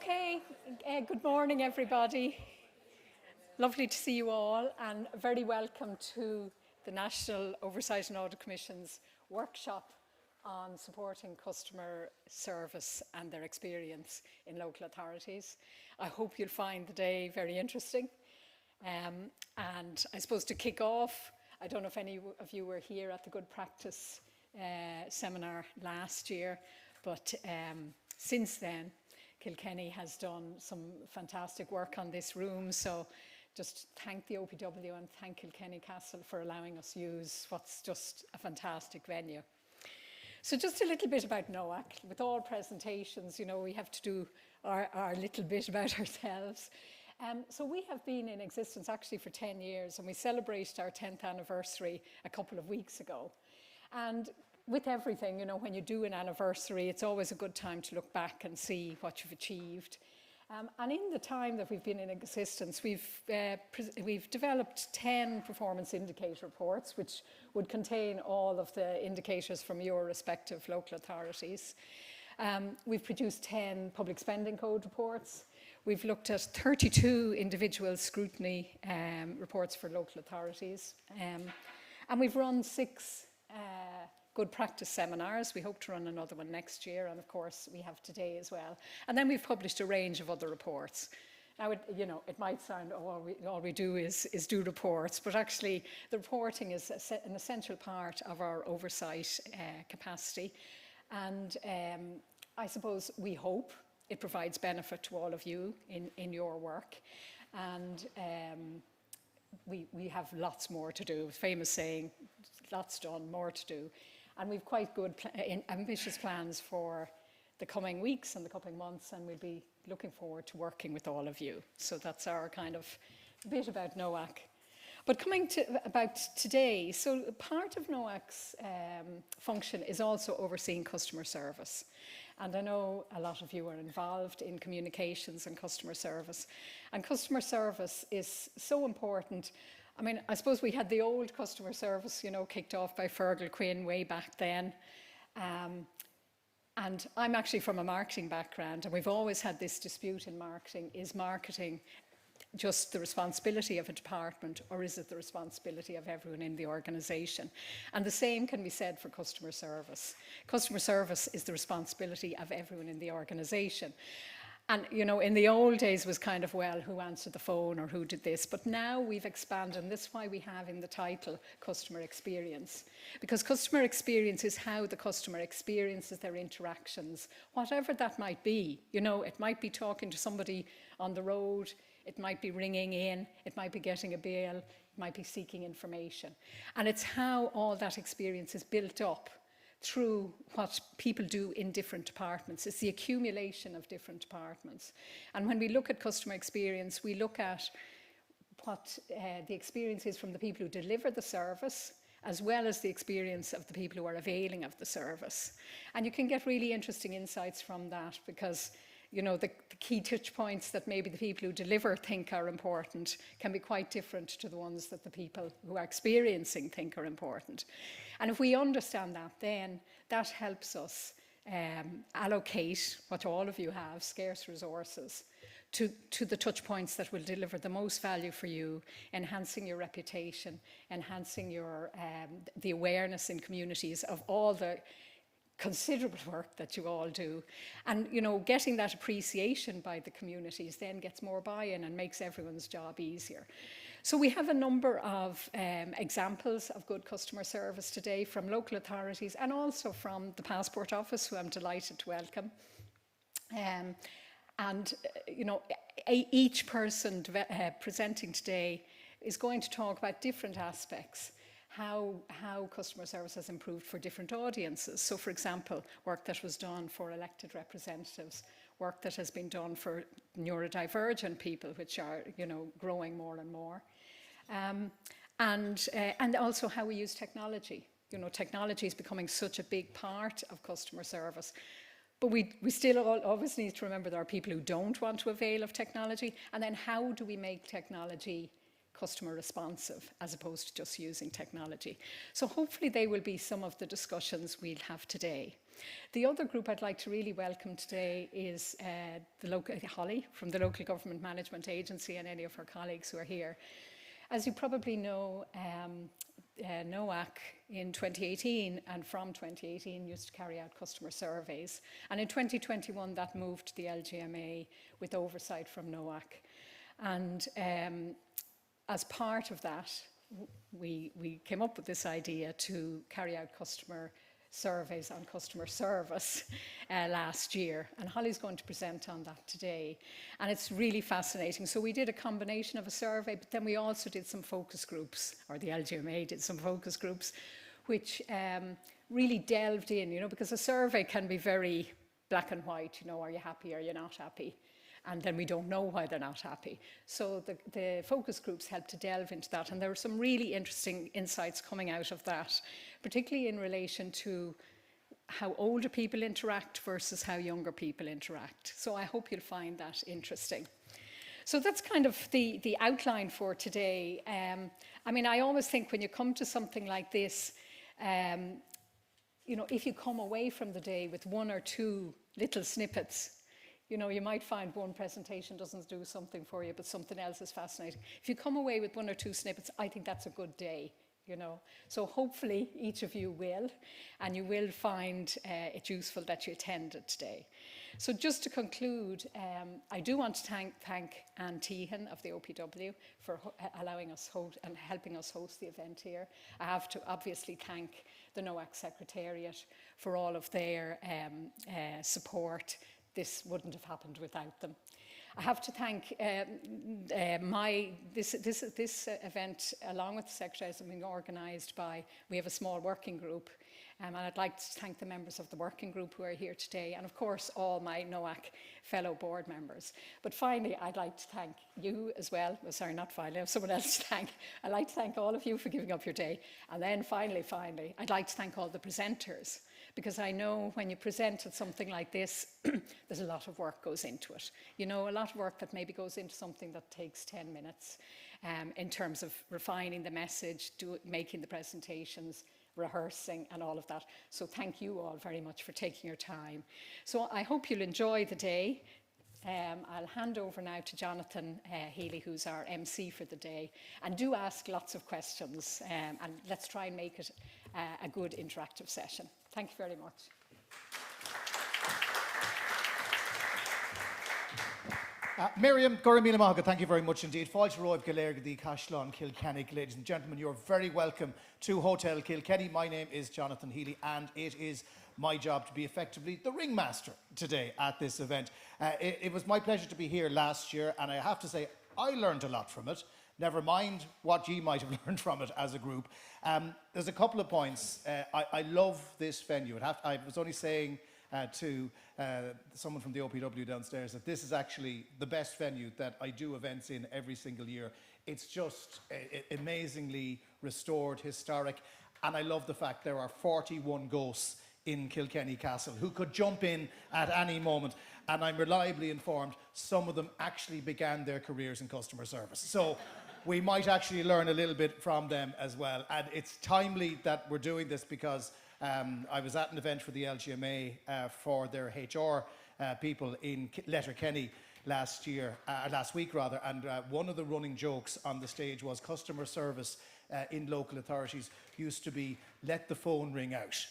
Okay, good morning everybody. Lovely to see you all and very welcome to the National Oversight and Audit Commission's workshop on supporting customer service and their experience in local authorities. I hope you'll find the day very interesting. And I suppose to kick off, I don't know if any of you were here at the Good Practice seminar last year, but since then, Kilkenny has done some fantastic work on this room, so just thank the OPW and thank Kilkenny Castle for allowing us use what's just a fantastic venue. So just a little bit about NOAC. With all presentations, you know, we have to do our little bit about ourselves. So we have been in existence actually for 10 years and we celebrated our 10th anniversary a couple of weeks ago. And with everything, you know, when you do an anniversary, it's always a good time to look back and see what you've achieved. And in the time that we've been in existence, we've developed 10 performance indicator reports, which would contain all of the indicators from your respective local authorities. We've produced 10 public spending code reports. We've looked at 32 individual scrutiny reports for local authorities. And we've run 6 Good Practice seminars. We hope to run another one next year, and of course we have today as well. And then we've published a range of other reports. Now, it might sound, oh, all we do is do reports, but actually the reporting is an essential part of our oversight capacity. And I suppose we hope it provides benefit to all of you in your work. And we have lots more to do. Famous saying, lots done, more to do. And we've quite good, ambitious plans for the coming weeks and the coming months, and we'll be looking forward to working with all of you. So that's our kind of bit about NOAC. But coming to about today, so part of NOAC's function is also overseeing customer service. And I know a lot of you are involved in communications and customer service. And customer service is so important. I mean, I suppose we had the old customer service, you know, kicked off by Fergal Quinn way back then. And I'm actually from a marketing background, and we've always had this dispute in marketing. Is marketing just the responsibility of a department, or is it the responsibility of everyone in the organisation? And the same can be said for customer service. Customer service is the responsibility of everyone in the organisation. And, you know, in the old days was kind of, well, who answered the phone or who did this? But now we've expanded, and this is why we have in the title customer experience. Because customer experience is how the customer experiences their interactions, whatever that might be. You know, it might be talking to somebody on the road, it might be ringing in, it might be getting a bill, it might be seeking information. And it's how all that experience is built up through what people do in different departments. It's the accumulation of different departments. And when we look at customer experience, we look at what the experience is from the people who deliver the service, as well as the experience of the people who are availing of the service. And you can get really interesting insights from that because, you know, the key touch points that maybe the people who deliver think are important can be quite different to the ones that the people who are experiencing think are important. And if we understand that, then that helps us allocate what all of you have, scarce resources, to the touch points that will deliver the most value for you, enhancing your reputation, enhancing your the awareness in communities of all the considerable work that you all do. And, you know, getting that appreciation by the communities then gets more buy-in and makes everyone's job easier. So we have a number of examples of good customer service today from local authorities and also from the Passport Office, who I'm delighted to welcome. You know, each person presenting today is going to talk about different aspects. How customer service has improved for different audiences. So, for example, work that was done for elected representatives, work that has been done for neurodivergent people, which are, you know, growing more and more. And also how we use technology. You know, technology is becoming such a big part of customer service. But we still always need to remember there are people who don't want to avail of technology. And then how do we make technology customer responsive as opposed to just using technology. So hopefully they will be some of the discussions we'll have today. The other group I'd like to really welcome today is Holly from the Local Government Management Agency, and any of her colleagues who are here. As you probably know, NOAC in 2018 and from 2018 used to carry out customer surveys, and in 2021 that moved to the LGMA with oversight from NOAC. And as part of that, we came up with this idea to carry out customer surveys on customer service last year, and Holly's going to present on that today, and it's really fascinating. So we did a combination of a survey, but then we also did some focus groups, or the LGMA did some focus groups, which really delved in, because a survey can be very black and white, are you happy, are you not happy? And then we don't know why they're not happy. So the focus groups helped to delve into that, and there were some really interesting insights coming out of that, particularly in relation to how older people interact versus how younger people interact. So I hope you'll find that interesting. So that's kind of the outline for today. I always think when you come to something like this, if you come away from the day with one or two little snippets, you might find one presentation doesn't do something for you, but something else is fascinating. If you come away with one or two snippets, I think that's a good day, So hopefully each of you will, and you will find it useful that you attended today. So just to conclude, I do want to thank Anne Tehan of the OPW for allowing us and helping us host the event here. I have to obviously thank the NOAC Secretariat for all of their support. This wouldn't have happened without them. I have to thank this event, along with the Secretary, has been organised by, we have a small working group, and I'd like to thank the members of the working group who are here today, and of course all my NOAC fellow board members. But finally, I'd like to thank you as well. Well, sorry, not finally, I have someone else to thank. I'd like to thank all of you for giving up your day. And then finally, I'd like to thank all the presenters, because I know when you present at something like this, there's a lot of work goes into it. A lot of work that maybe goes into something that takes 10 minutes in terms of refining the message, making the presentations, rehearsing and all of that. So thank you all very much for taking your time. So I hope you'll enjoy the day. I'll hand over now to Jonathan Healy, who's our MC for the day, and do ask lots of questions, and let's try and make it a good interactive session. Thank you very much. Miriam, Goramila Mahaga, thank you very much indeed. Fáilte Roib Galerg the Cashlon Kilkenny. Ladies and gentlemen, you're very welcome to Hotel Kilkenny. My name is Jonathan Healy, and it is my job to be effectively the ringmaster today at this event. It was my pleasure to be here last year, and I have to say I learned a lot from it. Never mind what you might have learned from it as a group. There's a couple of points. I love this venue. I was only saying to someone from the OPW downstairs that this is actually the best venue that I do events in every single year. It's just amazingly restored, historic, and I love the fact there are 41 ghosts in Kilkenny Castle who could jump in at any moment, and I'm reliably informed some of them actually began their careers in customer service. So we might actually learn a little bit from them as well, and it's timely that we're doing this because I was at an event for the LGMA for their HR people in Letterkenny last week, and one of the running jokes on the stage was customer service in local authorities used to be let the phone ring out,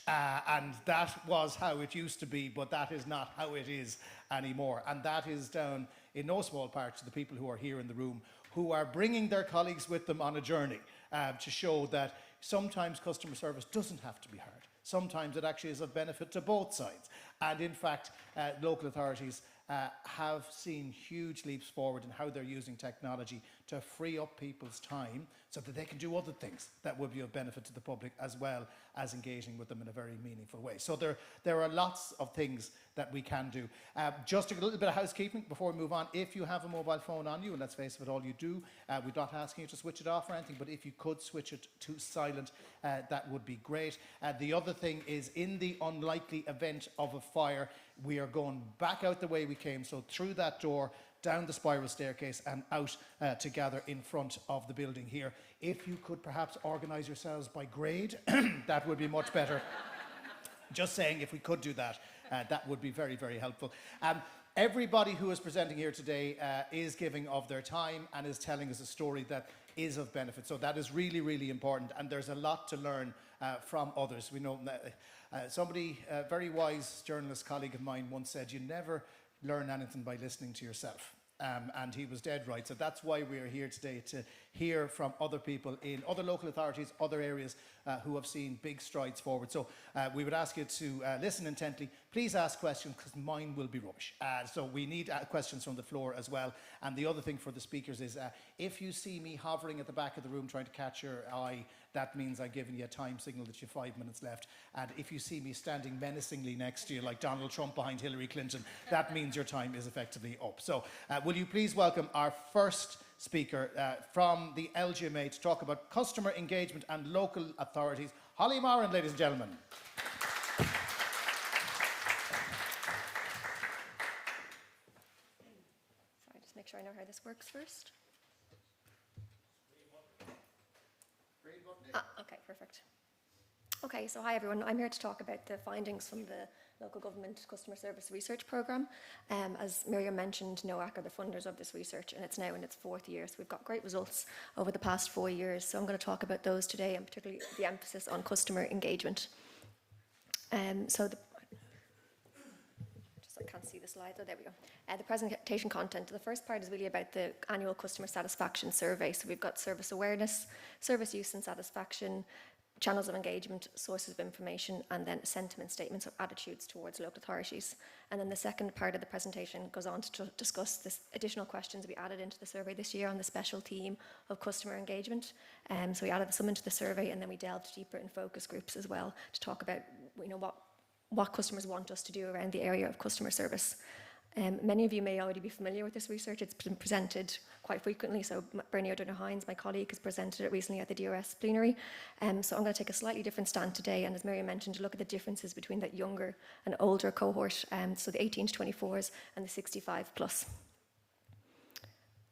and that was how it used to be, but that is not how it is anymore, and that is down in no small part to the people who are here in the room who are bringing their colleagues with them on a journey to show that sometimes customer service doesn't have to be hard. Sometimes it actually is of benefit to both sides. And in fact, local authorities have seen huge leaps forward in how they're using technology to free up people's time so that they can do other things that would be of benefit to the public, as well as engaging with them in a very meaningful way. So there are lots of things that we can do. Just a little bit of housekeeping before we move on. If you have a mobile phone on you, and let's face it, all you do, we're not asking you to switch it off or anything, but if you could switch it to silent, that would be great. The other thing is, in the unlikely event of a fire, we are going back out the way we came, so through that door down the spiral staircase and out to gather in front of the building here. If you could perhaps organise yourselves by grade, that would be much better. Just saying, if we could do that, that would be very, very helpful. Everybody who is presenting here today is giving of their time and is telling us a story that is of benefit. So that is really, really important, and there's a lot to learn from others. We know somebody, a very wise journalist colleague of mine once said, you never learn anything by listening to yourself. And he was dead right. So that's why we're here today, to hear from other people in other local authorities, other areas who have seen big strides forward. So we would ask you to listen intently. Please ask questions, because mine will be rubbish. So we need questions from the floor as well. And the other thing for the speakers is if you see me hovering at the back of the room trying to catch your eye, that means I've given you a time signal that you have 5 minutes left. And if you see me standing menacingly next to you like Donald Trump behind Hillary Clinton, that means your time is effectively up. So will you please welcome our first speaker from the LGMA to talk about customer engagement and local authorities, Holly Moran, ladies and gentlemen. Sorry, just make sure I know how this works first. Okay, perfect. Okay, so hi everyone. I'm here to talk about the findings from the Local Government Customer Service Research Programme. As Miriam mentioned, NOAC are the funders of this research, and it's now in its 4th year. So we've got great results over the past 4 years. So I'm going to talk about those today, and particularly the emphasis on customer engagement. I can't see the slides. Oh, there we go. The presentation content. The first part is really about the annual customer satisfaction survey. So we've got service awareness, service use and satisfaction, channels of engagement, sources of information, and then sentiment statements or attitudes towards local authorities. And then the second part of the presentation goes on to discuss the additional questions we added into the survey this year on the special theme of customer engagement. So we added some into the survey, and then we delved deeper in focus groups as well to talk about what customers want us to do around the area of customer service. Many of you may already be familiar with this research. It's been presented quite frequently. So Bernie O'Donoghue, my colleague, has presented it recently at the DRS plenary. So I'm going to take a slightly different stand today, and as Miriam mentioned, to look at the differences between that younger and older cohort, so the 18 to 24s and the 65 plus.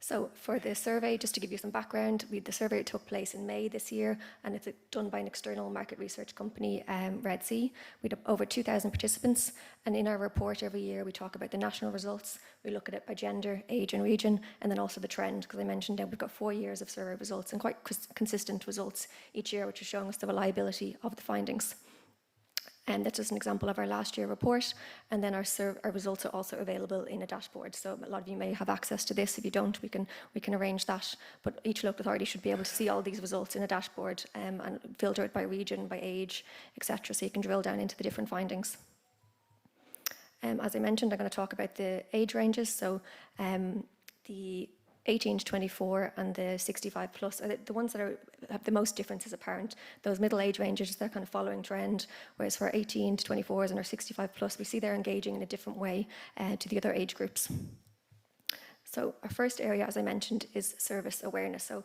So for the survey, just to give you some background, the survey took place in May this year, and it's done by an external market research company, Red Sea. We had over 2,000 participants, and in our report every year we talk about the national results. We look at it by gender, age and region, and then also the trend, because I mentioned that we've got 4 years of survey results and quite consistent results each year, which is showing us the reliability of the findings. And that's just an example of our last year report. And then our results are also available in a dashboard. So a lot of you may have access to this. If you don't, we can arrange that. But each local authority should be able to see all these results in a dashboard and filter it by region, by age, etc. So you can drill down into the different findings. As I mentioned, I'm going to talk about the age ranges. So the 18 to 24 and the 65 plus are the ones that have the most differences apparent. Those middle age ranges, they're kind of following trend, whereas for 18 to 24s and our 65 plus, we see they're engaging in a different way to the other age groups. So our first area, as I mentioned, is service awareness. So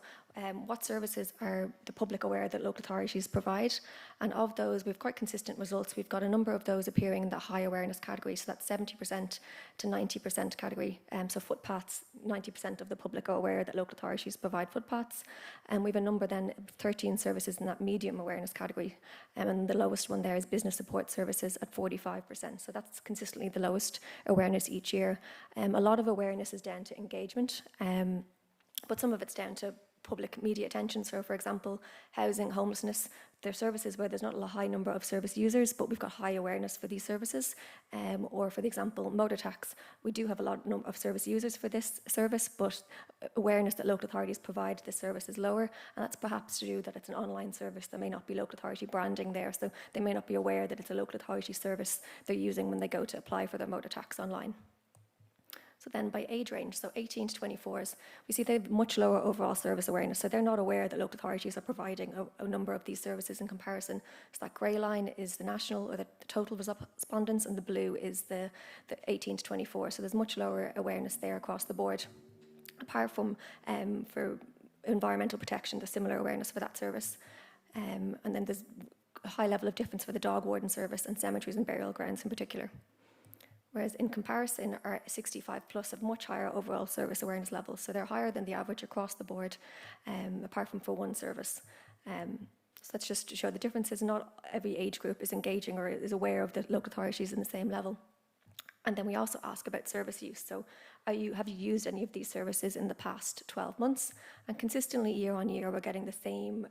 what services are the public aware that local authorities provide? And of those, we've quite consistent results. We've got a number of those appearing in the high awareness category, so that's 70% to 90% category. So footpaths, 90% of the public are aware that local authorities provide footpaths. And we have a number then, 13 services in that medium awareness category. And the lowest one there is business support services at 45%. So that's consistently the lowest awareness each year. A lot of awareness is down to engagement, but some of it's down to public media attention. So for example, housing, homelessness, they're services where there's not a high number of service users, but we've got high awareness for these services. Or for the example, motor tax, we do have a lot of service users for this service, but awareness that local authorities provide this service is lower, and that's perhaps to do that it's an online service. There may not be local authority branding there, so they may not be aware that it's a local authority service they're using when they go to apply for their motor tax online. So then by age range, so 18 to 24s, we see they have much lower overall service awareness. So they're not aware that local authorities are providing a number of these services in comparison. So that grey line is the national or the total respondents, and the blue is the 18 to 24. So there's much lower awareness there across the board. Apart from for environmental protection, there's similar awareness for that service. And then there's a high level of difference for the dog warden service and cemeteries and burial grounds in particular. Whereas in comparison, our 65 plus have much higher overall service awareness levels. So they're higher than the average across the board, apart from for one service. So that's just to show the differences. Not every age group is engaging or is aware of the local authorities in the same level. And then we also ask about service use. So have you used any of these services in the past 12 months? And consistently year on year, we're getting the same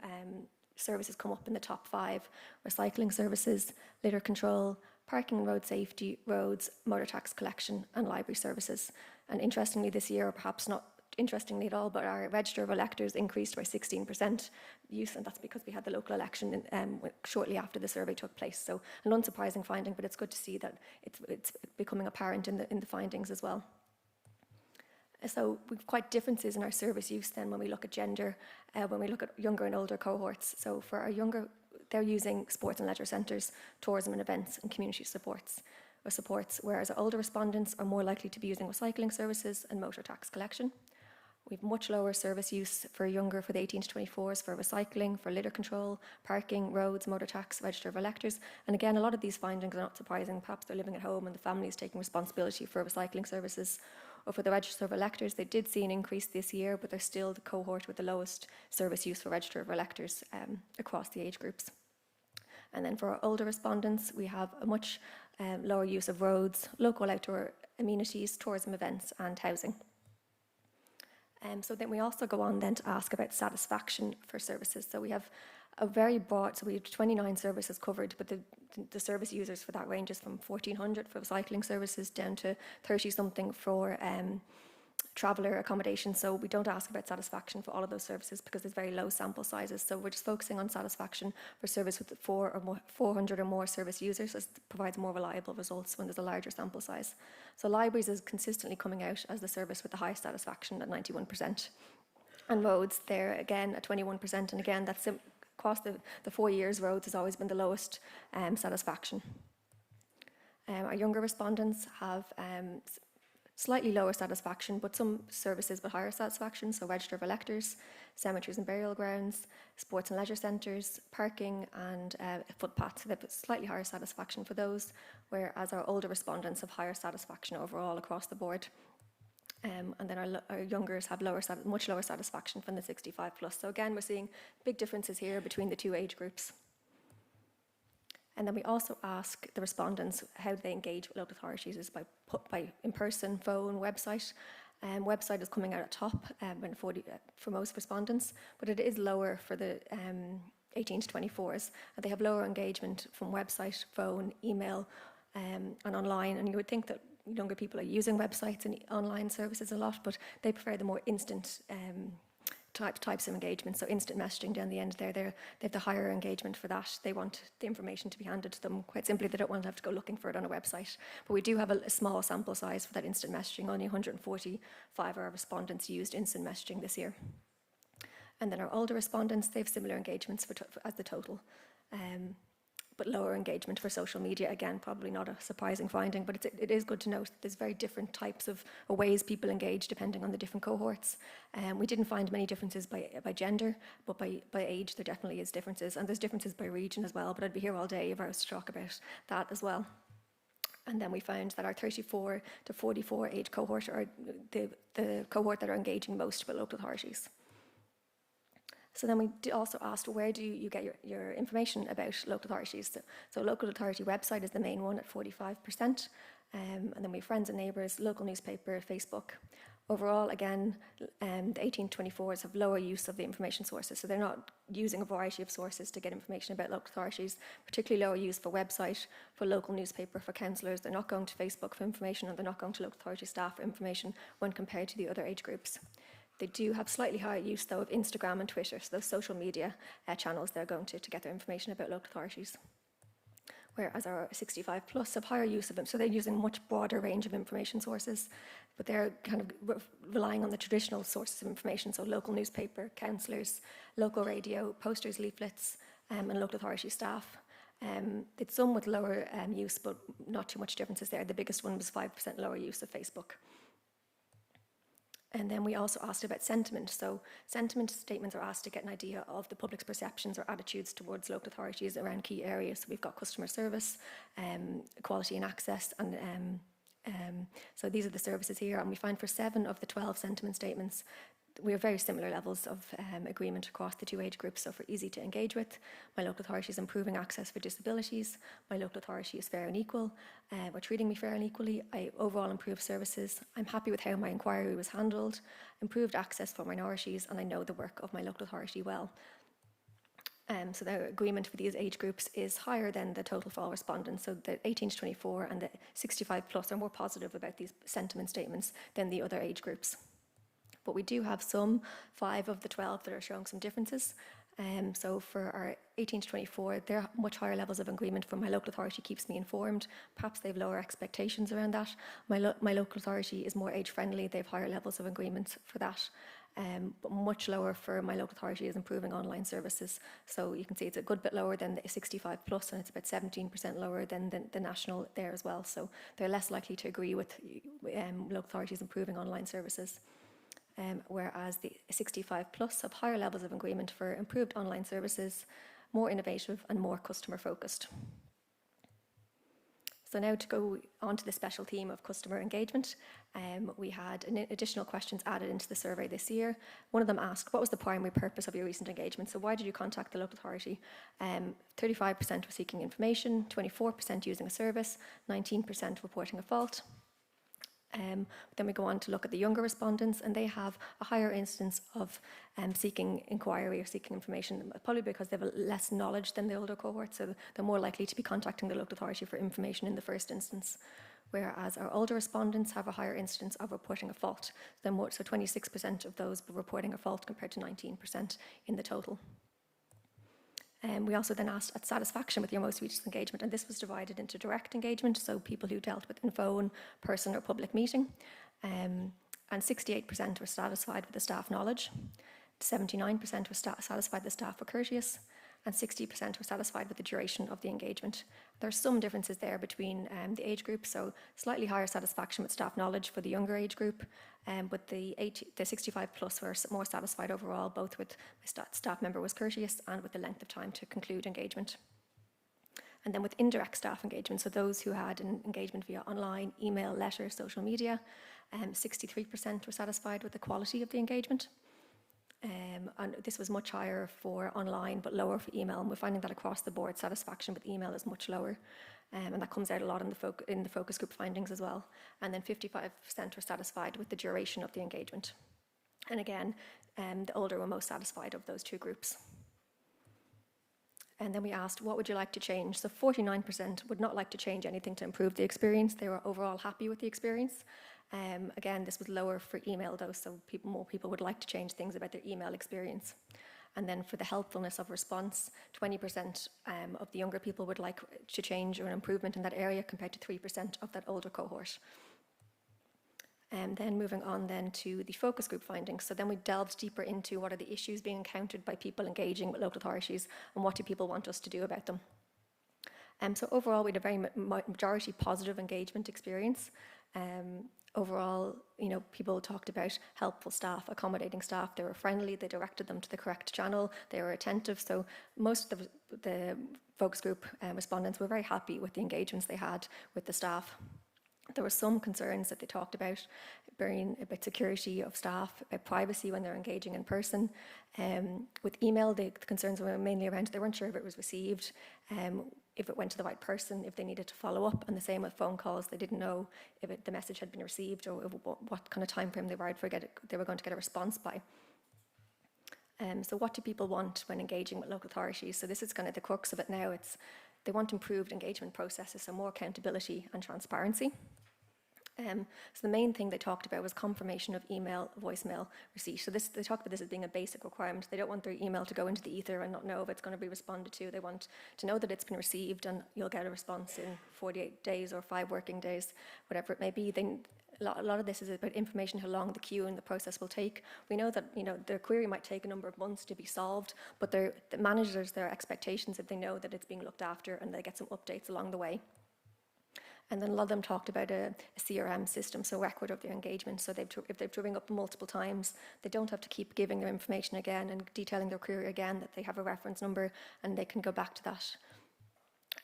services come up in the top 5: recycling services, litter control, parking and road safety, roads, motor tax collection, and library services. And interestingly this year, or perhaps not interestingly at all, but our register of electors increased by 16% use, and that's because we had the local election shortly after the survey took place. So an unsurprising finding, but it's good to see that it's becoming apparent in the findings as well. So we've quite differences in our service use then when we look at gender, when we look at younger and older cohorts. So for our younger, they're using sports and leisure centres, tourism and events, and community supports, whereas our older respondents are more likely to be using recycling services and motor tax collection. We've much lower service use for younger, for the 18 to 24s, for recycling, for litter control, parking, roads, motor tax, register of electors. And again, a lot of these findings are not surprising. Perhaps they're living at home and the family is taking responsibility for recycling services. Or for the register of electors, they did see an increase this year, but they're still the cohort with the lowest service use for register of electors across the age groups. And then for our older respondents, we have a much lower use of roads, local outdoor amenities, tourism events, and housing. So then we also go on then to ask about satisfaction for services. So we have a very broad, so we have 29 services covered, but the service users for that ranges from 1,400 for recycling services down to 30-something for traveller accommodation. So we don't ask about satisfaction for all of those services because there's very low sample sizes. So we're just focusing on satisfaction for service with 400 or more service users, as it provides more reliable results when there's a larger sample size. So libraries is consistently coming out as the service with the highest satisfaction at 91%. And roads, they're again at 21%. And again, that's across the 4 years, roads has always been the lowest satisfaction. Our younger respondents have slightly lower satisfaction, but some services with higher satisfaction, so register of electors, cemeteries and burial grounds, sports and leisure centres, parking and footpaths. So they have slightly higher satisfaction for those, whereas our older respondents have higher satisfaction overall across the board. And then our youngers have much lower satisfaction from the 65 plus. So again, we're seeing big differences here between the two age groups. And then we also ask the respondents how they engage with local authorities is by in-person, phone, website. Website is coming out at top for most respondents, but it is lower for the 18 to 24s. And they have lower engagement from website, phone, email, and online. And you would think that younger people are using websites and online services a lot, but they prefer the more instant types of engagement. So instant messaging down the end there, they have the higher engagement for that. They want the information to be handed to them quite simply. They don't want to have to go looking for it on a website. But we do have a small sample size for that instant messaging. Only 145 of our respondents used instant messaging this year. And then our older respondents, they have similar engagements as the total. But lower engagement for social media. Again, probably not a surprising finding, but it is good to note that there's very different types of ways people engage depending on the different cohorts. We didn't find many differences by gender, but by age there definitely is differences, and there's differences by region as well, but I'd be here all day if I was to talk about that as well. And then we found that our 34 to 44 age cohort are the cohort that are engaging most with local authorities. So then we also asked, where do you get your information about local authorities? So local authority website is the main one at 45%. And then we have friends and neighbours, local newspaper, Facebook. Overall, again, the 18 to 24s have lower use of the information sources. So they're not using a variety of sources to get information about local authorities, particularly lower use for website, for local newspaper, for councillors. They're not going to Facebook for information, and they're not going to local authority staff for information when compared to the other age groups. They do have slightly higher use, though, of Instagram and Twitter, so those social media channels they're going to get their information about local authorities. Whereas our 65 plus have higher use of them, so they're using a much broader range of information sources, but they're kind of relying on the traditional sources of information, so local newspaper, councillors, local radio, posters, leaflets, and local authority staff. It's some with lower use, but not too much differences there. The biggest one was 5% lower use of Facebook. And then we also asked about sentiment. So sentiment statements are asked to get an idea of the public's perceptions or attitudes towards local authorities around key areas. So we've got customer service, quality and access, and So these are the services here, and we find for 7 of the 12 sentiment statements, we have very similar levels of agreement across the 2 age groups. So for easy to engage with, my local authority is improving access for disabilities, my local authority is fair and equal, we're treating me fair and equally, I overall improve services, I'm happy with how my inquiry was handled, improved access for minorities, and I know the work of my local authority well. So the agreement for these age groups is higher than the total for all respondents. So the 18 to 24 and the 65 plus are more positive about these sentiment statements than the other age groups. But we do have some, 5 of the 12, that are showing some differences. So for our 18 to 24, there are much higher levels of agreement from my local authority keeps me informed. Perhaps they have lower expectations around that. My local authority is more age friendly. They have higher levels of agreement for that. But much lower for my local authority is improving online services. So you can see it's a good bit lower than the 65 plus, and it's about 17% lower than the national there as well. So they're less likely to agree with local authorities improving online services. Whereas the 65 plus have higher levels of agreement for improved online services, more innovative and more customer focused. So now to go on to the special theme of customer engagement, we had additional questions added into the survey this year. One of them asked, what was the primary purpose of your recent engagement? So why did you contact the local authority? 35% were seeking information, 24% using a service, 19% reporting a fault. Then we go on to look at the younger respondents, and they have a higher instance of seeking inquiry or seeking information, probably because they have less knowledge than the older cohort, so they're more likely to be contacting the local authority for information in the first instance. Whereas our older respondents have a higher instance of reporting a fault. So 26% of those were reporting a fault compared to 19% in the total. We also then asked at satisfaction with your most recent engagement, and this was divided into direct engagement, so people who dealt with in phone, person or public meeting, and 68% were satisfied with the staff knowledge, 79% were satisfied the staff were courteous, and 60% were satisfied with the duration of the engagement. There are some differences there between the age groups, so slightly higher satisfaction with staff knowledge for the younger age group, but the 65 plus were more satisfied overall, both with my staff member was courteous and with the length of time to conclude engagement. And then with indirect staff engagement, so those who had an engagement via online, email, letter, social media, 63% were satisfied with the quality of the engagement. And this was much higher for online but lower for email, and we're finding that across the board satisfaction with email is much lower, and that comes out a lot in the focus group findings as well. And then 55% were satisfied with the duration of the engagement, and again the older were most satisfied of those 2 groups. And then we asked, what would you like to change? So 49% would not like to change anything to improve the experience. They were overall happy with the experience. Again, this was lower for email though, so more people would like to change things about their email experience. And then for the helpfulness of response, 20% of the younger people would like to change or an improvement in that area compared to 3% of that older cohort. And then moving on then to the focus group findings. So then we delved deeper into what are the issues being encountered by people engaging with local authorities and what do people want us to do about them. So overall, we had a very majority positive engagement experience. Overall, people talked about helpful staff, accommodating staff. They were friendly, they directed them to the correct channel, they were attentive. So most of the focus group respondents were very happy with the engagements they had with the staff. There were some concerns that they talked about security of staff, about privacy when they're engaging in person. With email, the concerns were mainly around they weren't sure if it was received, if it went to the right person, if they needed to follow up, and the same with phone calls. They didn't know if the message had been received or what kind of time frame they were going to get a response by. So what do people want when engaging with local authorities? So this is kind of the crux of it now. They want improved engagement processes, so more accountability and transparency. So the main thing they talked about was confirmation of email, voicemail receipt. So they talked about this as being a basic requirement. They don't want their email to go into the ether and not know if it's going to be responded to. They want to know that it's been received and you'll get a response in 48 days or 5 working days, whatever it may be. A lot of this is about information, how long the queue and the process will take. We know that their query might take a number of months to be solved, but the managers, their expectations if they know that it's being looked after and they get some updates along the way. And then a lot of them talked about a CRM system, so record of their engagement. So if they've driven up multiple times, they don't have to keep giving their information again and detailing their query again, that they have a reference number and they can go back to that.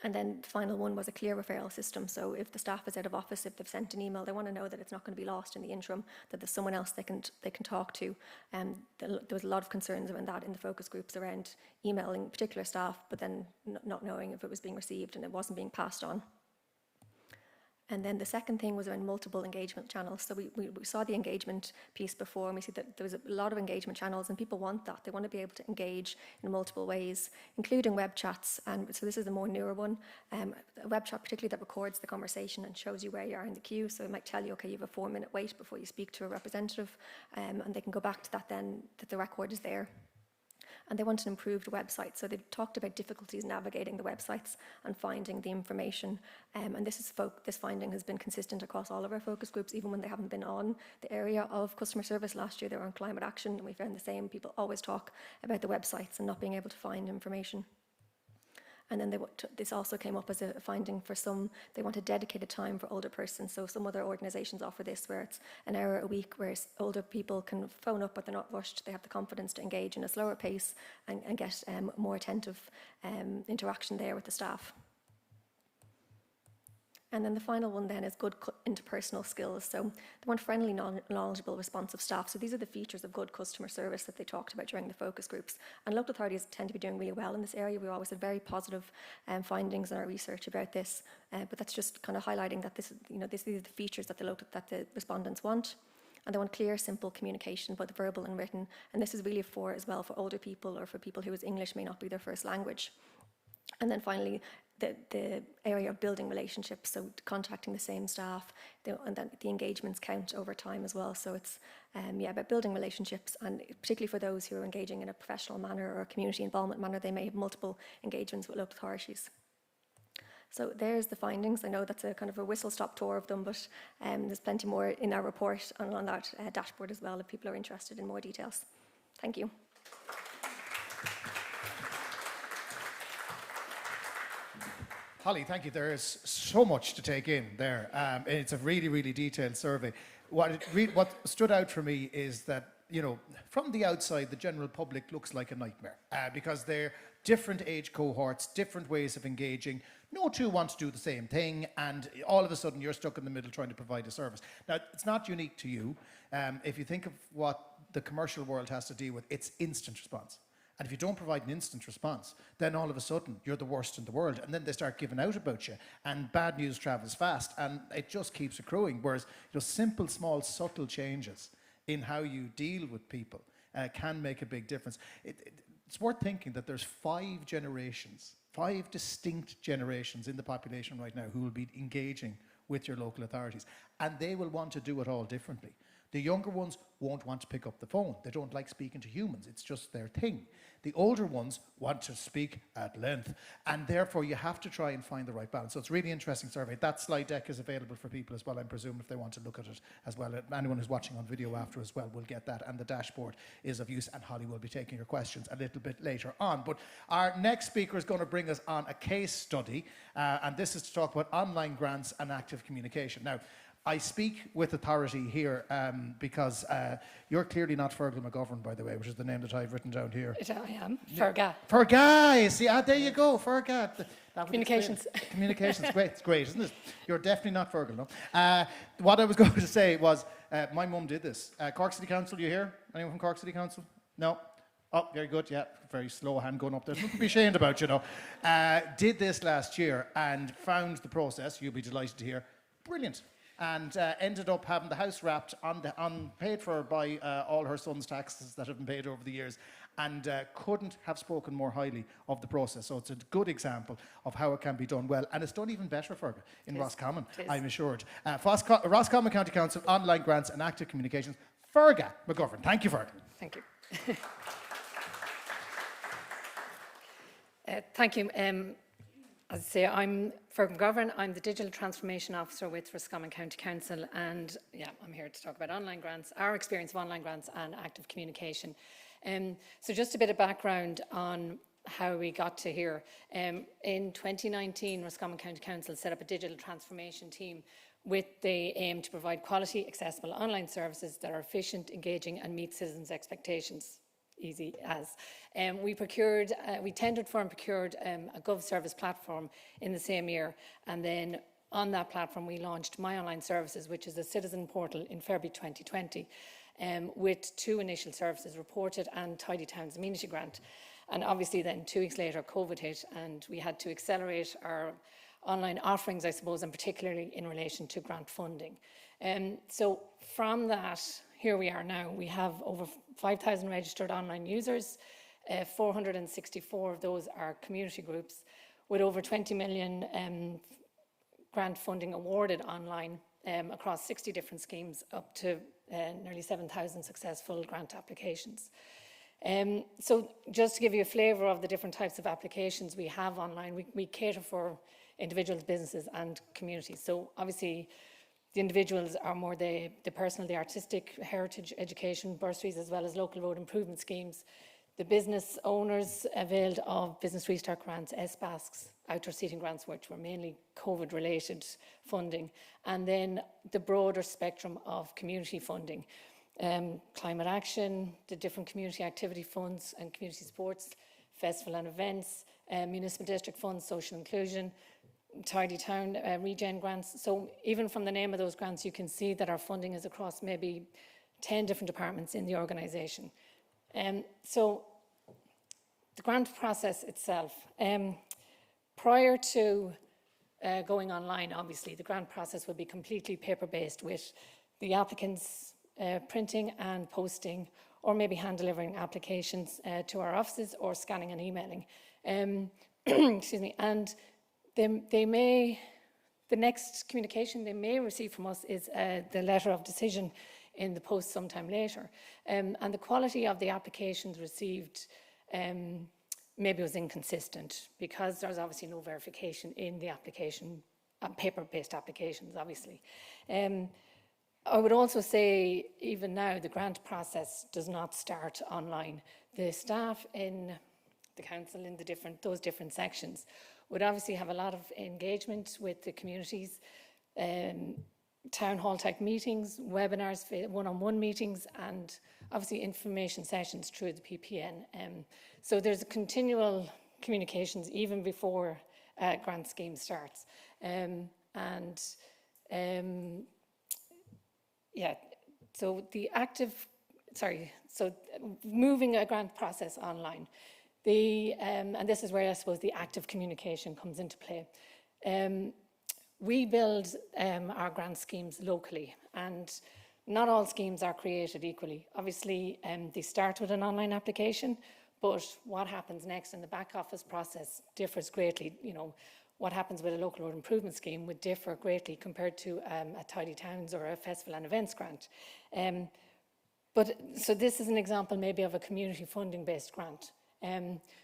And then the final one was a clear referral system. So if the staff is out of office, if they've sent an email, they want to know that it's not going to be lost in the interim, that there's someone else they can talk to. There was a lot of concerns around that in the focus groups around emailing particular staff, but then not knowing if it was being received and it wasn't being passed on. And then the second thing was around multiple engagement channels. So we saw the engagement piece before, and we see that there was a lot of engagement channels, and people want that. They want to be able to engage in multiple ways, including web chats. And so this is the more newer one. A web chat particularly that records the conversation and shows you where you are in the queue. So it might tell you, okay, you have a 4-minute wait before you speak to a representative, and they can go back to that then, that the record is there. And they want an improved website. So they've talked about difficulties navigating the websites and finding the information. And this finding has been consistent across all of our focus groups, even when they haven't been on the area of customer service. Last year they were on climate action, and we found the same. People always talk about the websites and not being able to find information. And then this also came up as a finding for some. They want a dedicated time for older persons. So some other organisations offer this, where it's an hour a week, where older people can phone up, but they're not rushed. They have the confidence to engage in a slower pace and get more attentive interaction there with the staff. And then the final one then is good interpersonal skills. So they want friendly, knowledgeable, responsive staff. So these are the features of good customer service that they talked about during the focus groups. And local authorities tend to be doing really well in this area. We always had very positive findings in our research about this. But that's just kind of highlighting that these are the features that the respondents want. And they want clear, simple communication, both verbal and written. And this is really for older people or for people whose English may not be their first language. And then finally, the area of building relationships, so contacting the same staff, and then the engagements count over time as well. So it's about building relationships, and particularly for those who are engaging in a professional manner or a community involvement manner, they may have multiple engagements with local authorities. So there's the findings. I know that's a kind of a whistle-stop tour of them, but there's plenty more in our report and on that dashboard as well if people are interested in more details. Thank you. Holly, thank you. There is so much to take in there. And it's a really, really detailed survey. What stood out for me is that, from the outside, the general public looks like a nightmare because they're different age cohorts, different ways of engaging. No two want to do the same thing, and all of a sudden you're stuck in the middle trying to provide a service. Now, it's not unique to you. If you think of what the commercial world has to deal with, it's instant response. And if you don't provide an instant response, then all of a sudden you're the worst in the world, and then they start giving out about you, and bad news travels fast, and it just keeps accruing. Whereas simple, small, subtle changes in how you deal with people can make a big difference. It's worth thinking that there's 5 distinct generations in the population right now who will be engaging with your local authorities, and they will want to do it all differently. The younger ones won't want to pick up the phone. They don't like speaking to humans. It's just their thing. The older ones want to speak at length, and therefore you have to try and find the right balance. So it's a really interesting survey. That slide deck is available for people as well, I presume, if they want to look at it as well. Anyone who's watching on video after as well will get that, and the dashboard is of use, and Holly will be taking your questions a little bit later on. But our next speaker is going to bring us on a case study, and this is to talk about online grants and active communication. Now, I speak with authority here because you're clearly not Fergal McGovern, by the way, which is the name that I've written down here. I am. Fergal. Fergal, see, there you go, Fergal. Communications. Communications, great, it's great, isn't it? You're definitely not Fergal, no? What I was going to say was, my mum did this. Cork City Council, you here? Anyone from Cork City Council? No? Oh, very good, yeah, very slow hand going up there. Nothing to be ashamed about, Did this last year and found the process, you'll be delighted to hear, brilliant. And ended up having the house wrapped paid for by all her son's taxes that have been paid over the years, and couldn't have spoken more highly of the process. So it's a good example of how it can be done well, and it's done even better for her in Roscommon, I'm assured. Roscommon County Council, online grants and active communications. Fergal McGovern. Thank you, Fergal. Thank you. Thank you. As I say, I'm Fergal McGovern. I'm the Digital Transformation Officer with Roscommon County Council, and I'm here to talk about online grants, our experience of online grants and active communication. So just a bit of background on how we got to here. In 2019, Roscommon County Council set up a digital transformation team with the aim to provide quality, accessible online services that are efficient, engaging and meet citizens' expectations. easy as. We tendered for and procured a GovService platform in the same year, and then on that platform we launched My Online Services, which is a citizen portal, in February 2020, with 2 initial services, Reported and Tidy Towns Amenity Grant. And obviously then 2 weeks later COVID hit, and we had to accelerate our online offerings, I suppose, and particularly in relation to grant funding. So from that, here we are now. We have over 5,000 registered online users. 464 of those are community groups, with over 20 million grant funding awarded online across 60 different schemes, up to nearly 7,000 successful grant applications. So just to give you a flavour of the different types of applications we have online, we cater for individuals, businesses and communities. So obviously the individuals are more the personal, the artistic, heritage, education, bursaries, as well as local road improvement schemes. The business owners availed of business restart grants, SBASCs, outdoor seating grants, which were mainly COVID related funding, and then the broader spectrum of community funding. Climate action, the different community activity funds and community sports, festival and events, municipal district funds, social inclusion, Tidy Town regen grants. So even from the name of those grants, you can see that our funding is across maybe 10 different departments in the organisation. So the grant process itself, prior to going online, obviously the grant process will be completely paper-based, with the applicants printing and posting, or maybe hand delivering applications to our offices, or scanning and emailing. Excuse me. And the next communication they may receive from us is the letter of decision in the post sometime later. And the quality of the applications received maybe was inconsistent, because there's obviously no verification in the application, paper-based applications, obviously. I would also say, even now, the grant process does not start online. The staff in the council, in those different sections, would obviously have a lot of engagement with the communities, town hall type meetings, webinars, one-on-one meetings, and obviously information sessions through the PPN. So there's a continual communications even before grant scheme starts. Yeah, so moving a grant process online. And this is where I suppose the active communication comes into play. We build our grant schemes locally, and not all schemes are created equally. Obviously, they start with an online application, but what happens next in the back office process differs greatly. You know, what happens with a local road improvement scheme would differ greatly compared to a Tidy Towns or a festival and events grant. So this is an example maybe of a community funding based grant.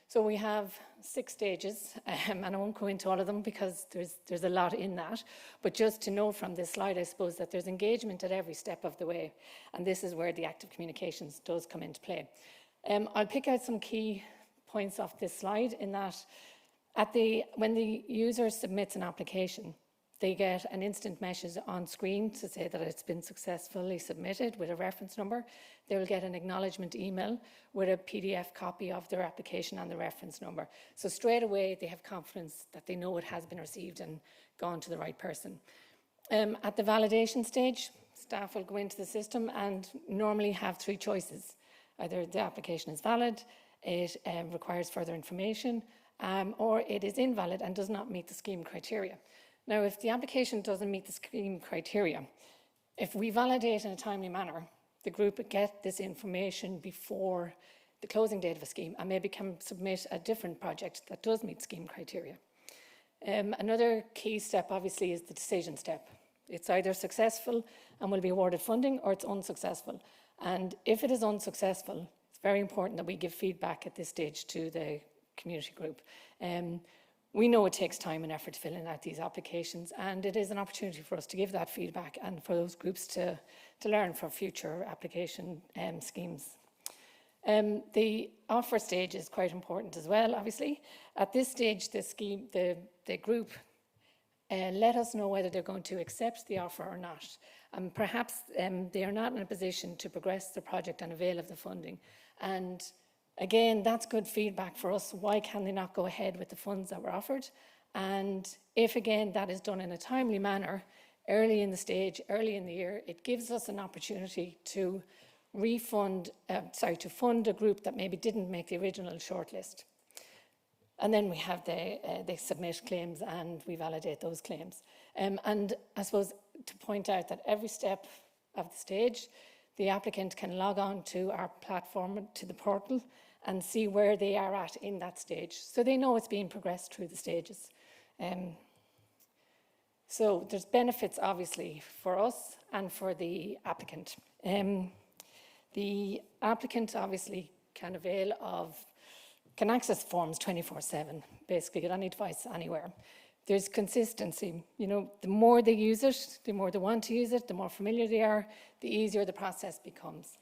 So we have 6 stages, and I won't go into all of them because there's a lot in that, but just to know from this slide, I suppose, that there's engagement at every step of the way, and this is where the active communications does come into play. I'll pick out some key points off this slide, in that when the user submits an application, they get an instant message on screen to say that it's been successfully submitted with a reference number. They will get an acknowledgement email with a PDF copy of their application and the reference number. So straight away, they have confidence that they know it has been received and gone to the right person. At the validation stage, staff will go into the system and normally have 3 choices. Either the application is valid, it requires further information, or it is invalid and does not meet the scheme criteria. Now, if the application doesn't meet the scheme criteria, if we validate in a timely manner, the group would get this information before the closing date of a scheme, and maybe can submit a different project that does meet scheme criteria. Another key step, obviously, is the decision step. It's either successful and will be awarded funding, or it's unsuccessful. And if it is unsuccessful, it's very important that we give feedback at this stage to the community group. We know it takes time and effort to fill in out these applications, and it is an opportunity for us to give that feedback and for those groups to learn for future application schemes. The offer stage is quite important as well, obviously. At this stage, the group let us know whether they're going to accept the offer or not. Perhaps they are not in a position to progress the project and avail of the funding. And Again, that's good feedback for us. Why can they not go ahead with the funds that were offered? And if, again, that is done in a timely manner, early in the stage, early in the year, it gives us an opportunity to to fund a group that maybe didn't make the original shortlist. And then we have they submit claims and we validate those claims. And I suppose to point out that every step of the stage, the applicant can log on to our platform, to the portal, and see where they are at in that stage. So they know it's being progressed through the stages. So there's benefits, obviously, for us and for the applicant. The applicant, obviously, can access forms 24/7, basically, at any device, anywhere. There's consistency. You know, the more they use it, the more they want to use it, the more familiar they are, the easier the process becomes.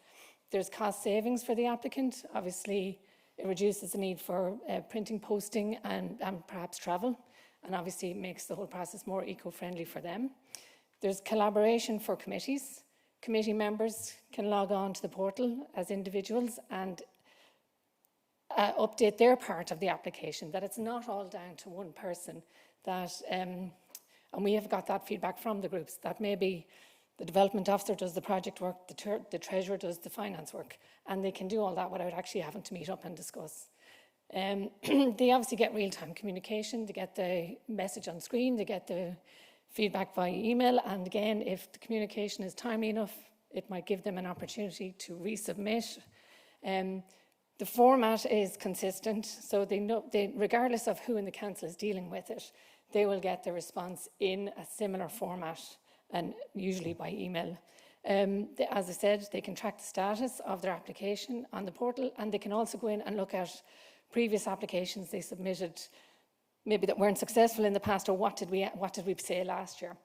There's cost savings for the applicant. Obviously, it reduces the need for printing, posting, and perhaps travel. And obviously, it makes the whole process more eco-friendly for them. There's collaboration for committees. Committee members can log on to the portal as individuals and update their part of the application, that it's not all down to one person. That, and we have got that feedback from the groups, that maybe the development officer does the project work, the treasurer does the finance work, and they can do all that without actually having to meet up and discuss. They obviously get real-time communication, they get the message on screen, they get the feedback via email, and again, if the communication is timely enough, it might give them an opportunity to resubmit. The format is consistent, so they know, regardless of who in the council is dealing with it, they will get the response in a similar format, and usually by email. As I said, they can track the status of their application on the portal, and they can also go in and look at previous applications they submitted, maybe that weren't successful in the past, or what did we say last year.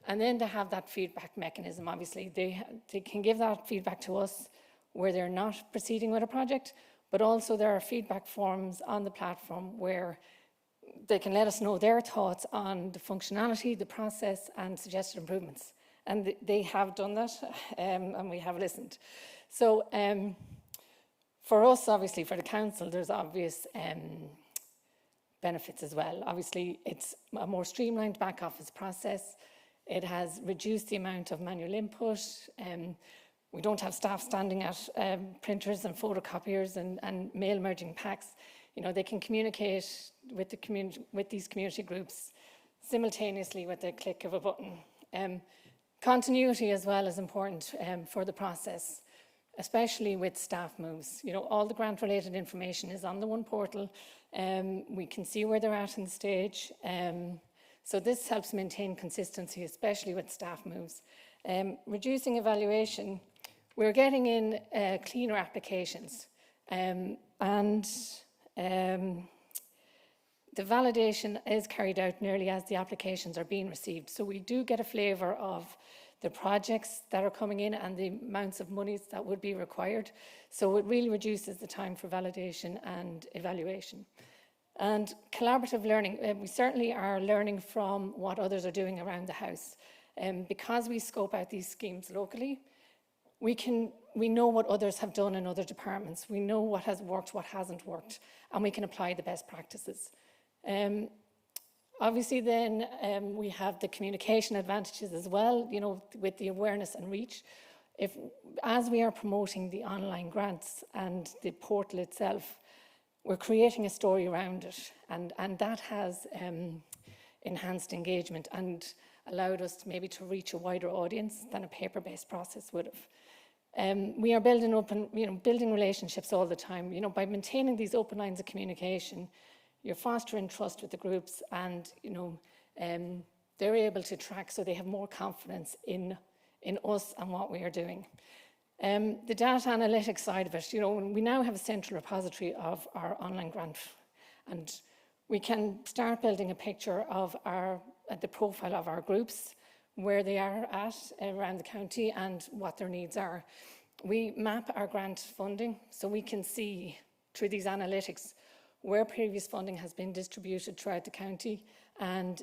And then they have that feedback mechanism, obviously. They can give that feedback to us where they're not proceeding with a project, but also there are feedback forms on the platform where they can let us know their thoughts on the functionality, the process, and suggested improvements. And they have done that, and we have listened. So for us, obviously, for the council, there's obvious benefits as well. Obviously, it's a more streamlined back office process. It has reduced the amount of manual input. We don't have staff standing at printers and photocopiers and mail merging packs. You know, they can communicate with these community groups simultaneously with the click of a button. Continuity as well is important for the process, especially with staff moves. You know, all the grant-related information is on the one portal. We can see where they're at in the stage. So this helps maintain consistency, especially with staff moves. Reducing evaluation, we're getting in cleaner applications. The validation is carried out nearly as the applications are being received. So we do get a flavour of the projects that are coming in and the amounts of monies that would be required. So it really reduces the time for validation and evaluation. And collaborative learning, we certainly are learning from what others are doing around the house. Because we scope out these schemes locally, we know what others have done in other departments. We know what has worked, what hasn't worked, and we can apply the best practices. Obviously then we have the communication advantages as well, you know, with the awareness and reach. As we are promoting the online grants and the portal itself, we're creating a story around it, and that has enhanced engagement and allowed us maybe to reach a wider audience than a paper-based process would have. We are building relationships all the time. You know, by maintaining these open lines of communication, you're fostering trust with the groups, and you know, they're able to track, so they have more confidence in us and what we are doing. The data analytics side of it, you know, we now have a central repository of our online grant, and we can start building a picture of the profile of our groups, where they are at around the county and what their needs are. We map our grant funding, so we can see through these analytics where previous funding has been distributed throughout the county, and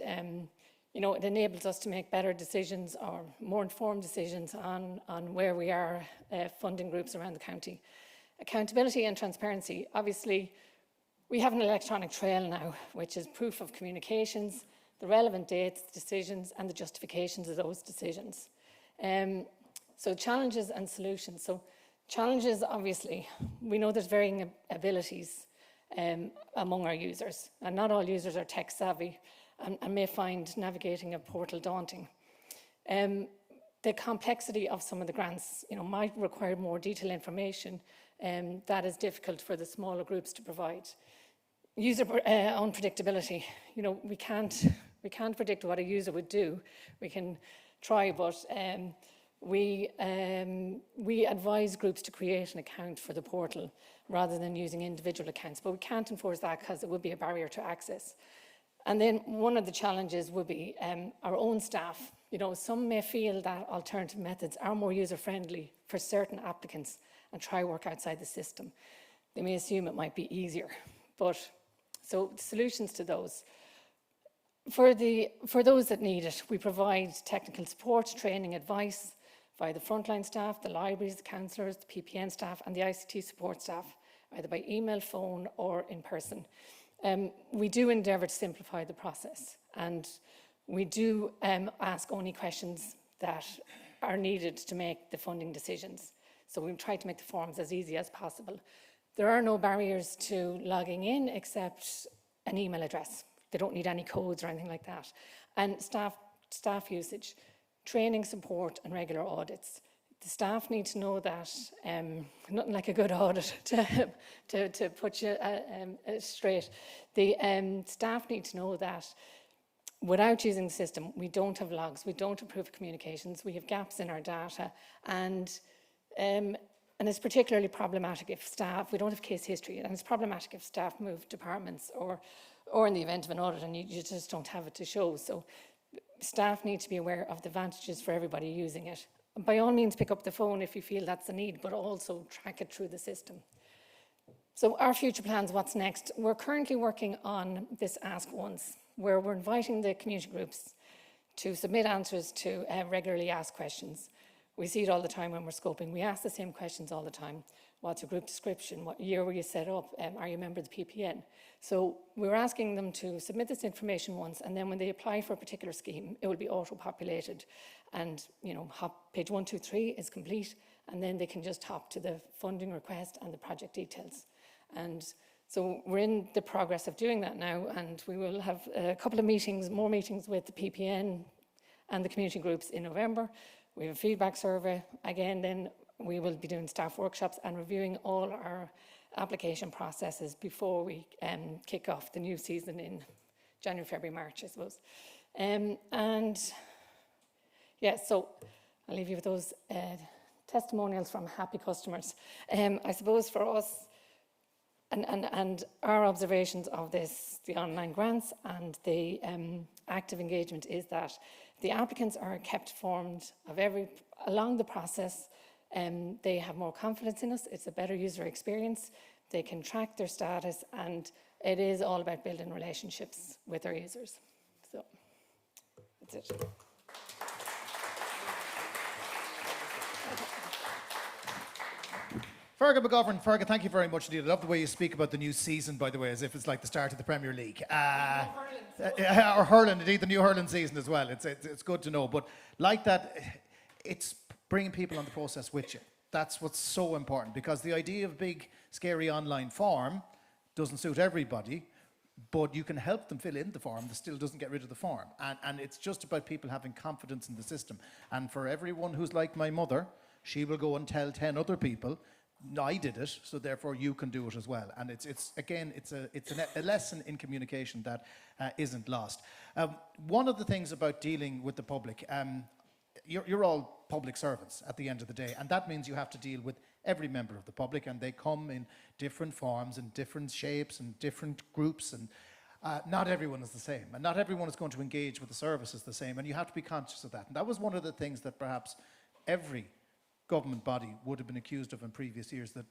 you know, it enables us to make better decisions or more informed decisions on where we are funding groups around the county. Accountability and transparency. Obviously, we have an electronic trail now, which is proof of communications, the relevant dates, decisions, and the justifications of those decisions. So challenges and solutions. So challenges, obviously, we know there's varying abilities among our users, and not all users are tech savvy and may find navigating a portal daunting. The complexity of some of the grants, might require more detailed information that is difficult for the smaller groups to provide. User unpredictability. We can't predict what a user would do. We can try, but we advise groups to create an account for the portal rather than using individual accounts. But we can't enforce that because it would be a barrier to access. And then one of the challenges would be our own staff. Some may feel that alternative methods are more user-friendly for certain applicants and try work outside the system. They may assume it might be easier. So solutions to those. For those that need it, we provide technical support, training, advice via the frontline staff, the libraries, the counsellors, the PPN staff, and the ICT support staff, either by email, phone, or in person. We do endeavour to simplify the process, and we do ask only questions that are needed to make the funding decisions. So we try to make the forms as easy as possible. There are no barriers to logging in except an email address. They don't need any codes or anything like that. And staff usage, training, support, and regular audits. The staff need to know that, nothing like a good audit to put you straight. The staff need to know that without using the system, we don't have logs, we don't approve communications, we have gaps in our data, and it's particularly problematic if staff, we don't have case history, and it's problematic if staff move departments or in the event of an audit and you just don't have it to show. So staff need to be aware of the advantages for everybody using it. By all means, pick up the phone if you feel that's a need, but also track it through the system. So our future plans, what's next? We're currently working on this Ask Once, where we're inviting the community groups to submit answers to regularly asked questions. We see it all the time when we're scoping. We ask the same questions all the time. What's your group description? What year were you set up? Are you a member of the PPN? So we're asking them to submit this information once, and then when they apply for a particular scheme, it will be auto-populated. And, page 1, 2, 3 is complete, and then they can just hop to the funding request and the project details. And so we're in the progress of doing that now, and we will have a couple of more meetings with the PPN and the community groups in November. We have a feedback survey. Again, then we will be doing staff workshops and reviewing all our application processes before we kick off the new season in January, February, March, I suppose. So I'll leave you with those testimonials from happy customers. I suppose for us, and our observations of this, the online grants and the active engagement, is that the applicants are kept informed of along the process. They have more confidence in us. It's a better user experience. They can track their status, and it is all about building relationships with our users. So that's it. Fergal McGovern, Fergal, thank you very much indeed. I love the way you speak about the new season, by the way, as if it's like the start of the Premier League. Or hurling, indeed, the new hurling season as well. It's good to know. But like that, it's bringing people on the process with you. That's what's so important, because the idea of big, scary online form doesn't suit everybody, but you can help them fill in the form that still doesn't get rid of the form. And it's just about people having confidence in the system. And for everyone who's like my mother, she will go and tell 10 other people, I did it, so therefore you can do it as well. And it's a lesson in communication that isn't lost. One of the things about dealing with the public, you're all public servants at the end of the day, and that means you have to deal with every member of the public, and they come in different forms and different shapes and different groups, and not everyone is the same, and not everyone is going to engage with the services the same, and you have to be conscious of that. And that was one of the things that perhaps every government body would have been accused of in previous years, that,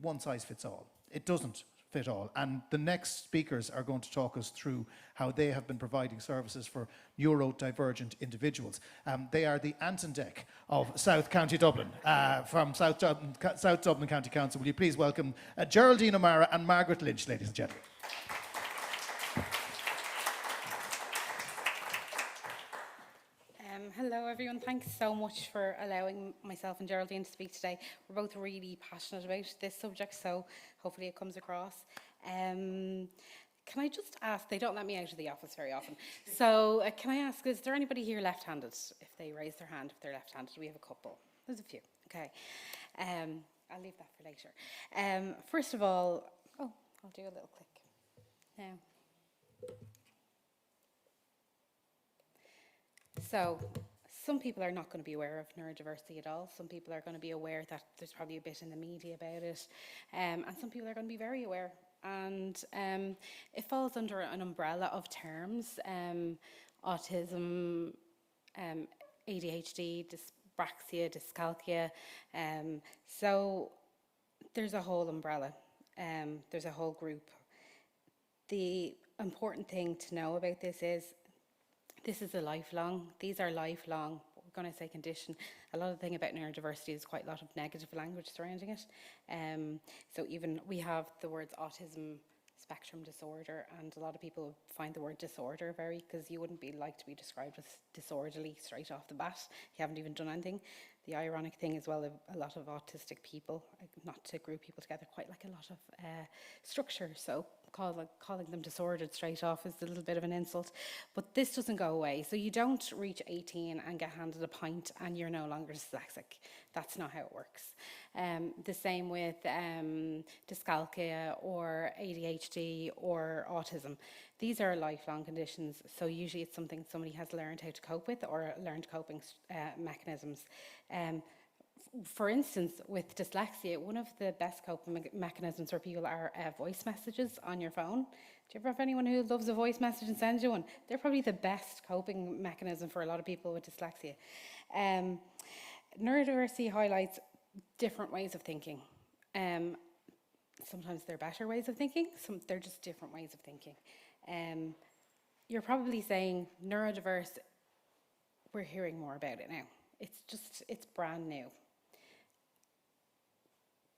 one size fits all. It doesn't fit all. And the next speakers are going to talk us through how they have been providing services for neurodivergent individuals. They are the Antondec of South County Dublin, from South Dublin County Council. Will you please welcome Geraldine O'Mara and Margaret Lynch, ladies and gentlemen. Hello everyone, thanks so much for allowing myself and Geraldine to speak today. We're both really passionate about this subject, so hopefully it comes across. Can I just ask, they don't let me out of the office very often, so can I ask, is there anybody here left-handed? If they raise their hand, if they're left-handed, we have a couple. There's a few, okay. I'll leave that for later. First of all, I'll do a little click now. So, some people are not going to be aware of neurodiversity at all. Some people are going to be aware that there's probably a bit in the media about it. And some people are going to be very aware. And it falls under an umbrella of terms. Autism, ADHD, dyspraxia, dyscalculia. So there's a whole umbrella. There's a whole group. The important thing to know about this is these are lifelong, we're going to say condition. A lot of the thing about neurodiversity is quite a lot of negative language surrounding it. So even we have the words autism spectrum disorder, and a lot of people find the word disorder because you wouldn't like to be described as disorderly straight off the bat. You haven't even done anything. The ironic thing as well, a lot of autistic people, not to group people together, quite like a lot of structure. So calling them disordered straight off is a little bit of an insult. But this doesn't go away. So you don't reach 18 and get handed a pint and you're no longer dyslexic. That's not how it works. The same with dyscalculia or ADHD or autism. These are lifelong conditions, so usually it's something somebody has learned how to cope with or learned coping mechanisms. For instance, with dyslexia, one of the best coping mechanisms for people are voice messages on your phone. Do you ever have anyone who loves a voice message and sends you one? They're probably the best coping mechanism for a lot of people with dyslexia. Neurodiversity highlights different ways of thinking. Sometimes they're better ways of thinking, they're just different ways of thinking. You're probably saying neurodiverse, we're hearing more about it now. It's brand new.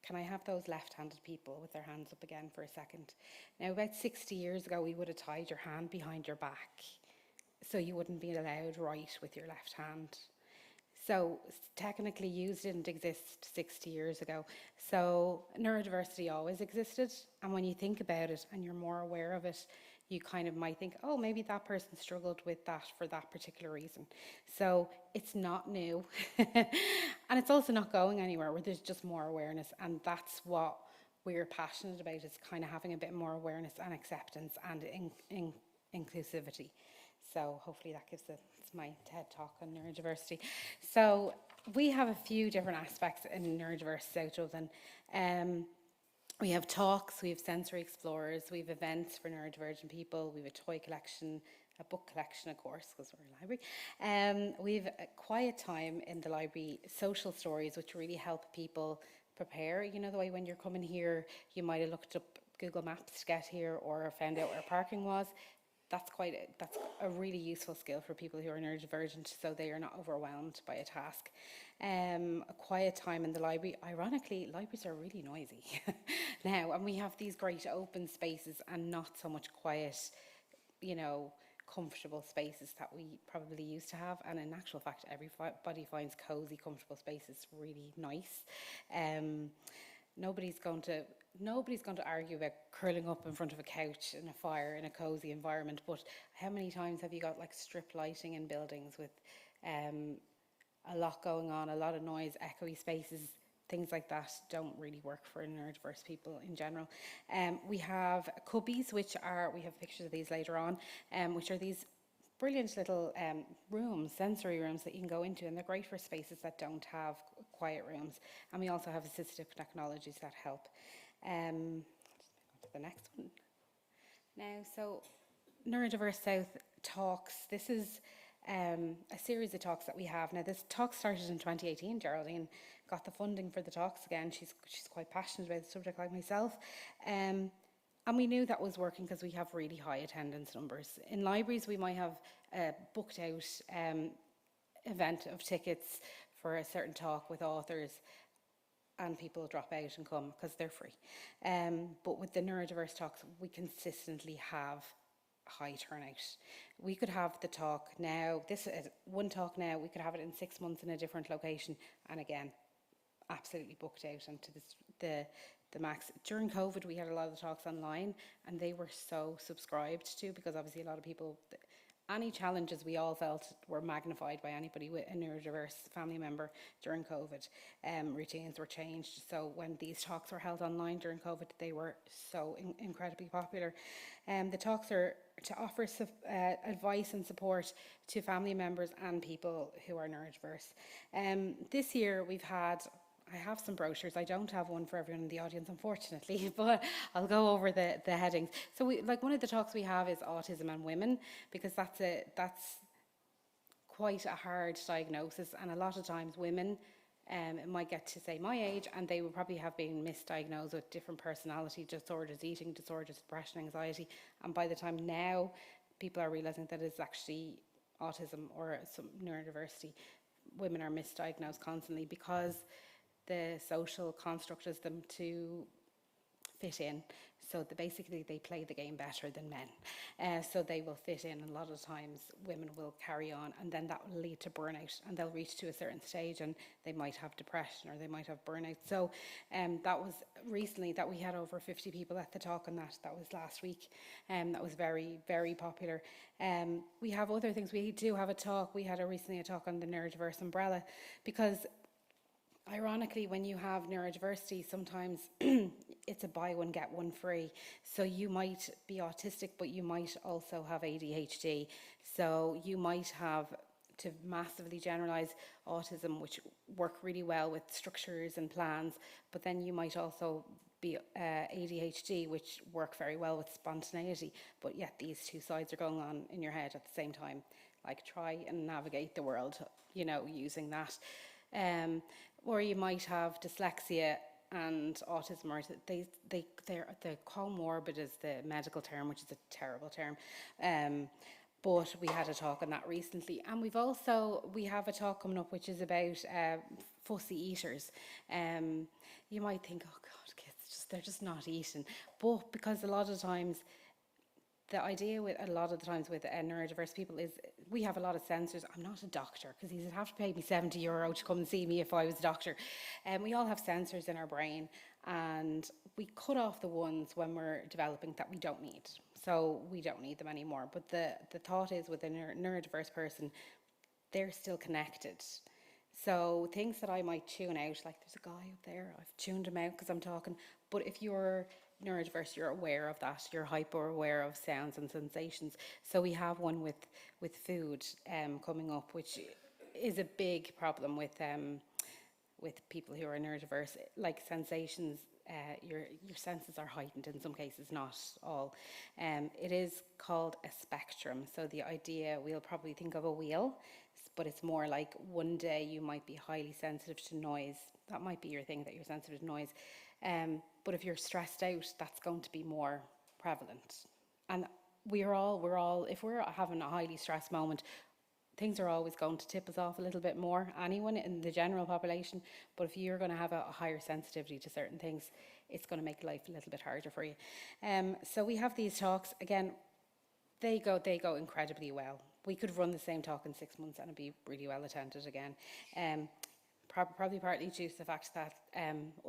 Can I have those left-handed people with their hands up again for a second? Now, about 60 years ago, we would have tied your hand behind your back, so you wouldn't be allowed write with your left hand. So technically, use didn't exist 60 years ago. So neurodiversity always existed, and when you think about it and you're more aware of it, you kind of might think, oh, maybe that person struggled with that for that particular reason. So it's not new. And it's also not going anywhere, where there's just more awareness. And that's what we're passionate about, is kind of having a bit more awareness and acceptance and inclusivity. So hopefully that gives it's my TED talk on neurodiversity. So we have a few different aspects in neurodiverse South Dublin. We have talks, we have sensory explorers, we have events for neurodivergent people, we have a toy collection, a book collection, of course, because we're a library. We have a quiet time in the library, social stories, which really help people prepare. You know, the way when you're coming here, you might have looked up Google Maps to get here or found out where parking was. That's a really useful skill for people who are neurodivergent, so they are not overwhelmed by a task. A quiet time in the library. Ironically, libraries are really noisy now, and we have these great open spaces and not so much quiet, comfortable spaces that we probably used to have. And in actual fact, everybody finds cozy, comfortable spaces really nice. Nobody's going to argue about curling up in front of a couch in a fire in a cozy environment, but how many times have you got like strip lighting in buildings with a lot going on, a lot of noise, echoey spaces? Things like that don't really work for neurodiverse people in general. We have cubbies, we have pictures of these later on, which are these brilliant little rooms, sensory rooms that you can go into, and they're great for spaces that don't have quiet rooms. And we also have assistive technologies that help. Let's move on to the next one. Now, so Neurodiverse South talks. This is a series of talks that we have. Now, this talk started in 2018. Geraldine got the funding for the talks again. She's quite passionate about the subject, like myself. And we knew that was working because we have really high attendance numbers. In libraries, we might have a booked out event of tickets for a certain talk with authors, and people drop out and come because they're free. But with the neurodiverse talks, we consistently have high turnout. We could have the talk now, this is one talk now, we could have it in 6 months in a different location, and again, absolutely booked out and to the max. During COVID, we had a lot of the talks online, and they were so subscribed to, because obviously a lot of people, any challenges we all felt were magnified by anybody with a neurodiverse family member during COVID. Routines were changed, so when these talks were held online during COVID, they were so incredibly popular. The talks are to offer advice and support to family members and people who are neurodiverse. This year we've had, I have some brochures. I don't have one for everyone in the audience, unfortunately, but I'll go over the headings. So one of the talks we have is autism and women, because that's quite a hard diagnosis, and a lot of times women might get to, say, my age, and they would probably have been misdiagnosed with different personality disorders, eating disorders, depression, anxiety, and by the time now people are realizing that it's actually autism or some neurodiversity, women are misdiagnosed constantly because the social construct is them to fit in. So basically they play the game better than men. So they will fit in, and a lot of times women will carry on, and then that will lead to burnout, and they'll reach to a certain stage and they might have depression or they might have burnout. So that was recently that we had over 50 people at the talk on that. That was last week. That was very, very popular. We have other things. We do have a talk. We had recently a talk on the neurodiverse umbrella, because ironically, when you have neurodiversity, sometimes it's a buy one, get one free. So you might be autistic, but you might also have ADHD. So you might have, to massively generalize, autism, which work really well with structures and plans, but then you might also be ADHD, which work very well with spontaneity, but yet these two sides are going on in your head at the same time. Like, try and navigate the world, using that. Or you might have dyslexia and autism, or they're comorbid is the medical term, which is a terrible term. But we had a talk on that recently, and we have a talk coming up which is about fussy eaters. You might think, oh God, kids they're just not eating, but because a lot of times, the idea with a lot of the times with neurodiverse people is we have a lot of sensors. I'm not a doctor, because he'd have to pay me €70 to come and see me if I was a doctor. And we all have sensors in our brain, and we cut off the ones when we're developing that we don't need. So we don't need them anymore. But the thought is, with a neurodiverse person, they're still connected. So things that I might tune out, like there's a guy up there, I've tuned him out because I'm talking. But if you're neurodiverse, you're aware of that. You're hyper aware of sounds and sensations. So we have one with food coming up, which is a big problem with people who are neurodiverse. Like sensations, your senses are heightened in some cases, not all. It is called a spectrum. So the idea, we'll probably think of a wheel, but it's more like one day you might be highly sensitive to noise. That might be your thing, that you're sensitive to noise. But if you're stressed out, that's going to be more prevalent. And we're all, if we're having a highly stressed moment, things are always going to tip us off a little bit more, anyone in the general population. But if you're going to have a higher sensitivity to certain things, it's going to make life a little bit harder for you. So we have these talks. Again, they go incredibly well. We could run the same talk in 6 months and it'd be really well attended again. Probably partly due to the fact that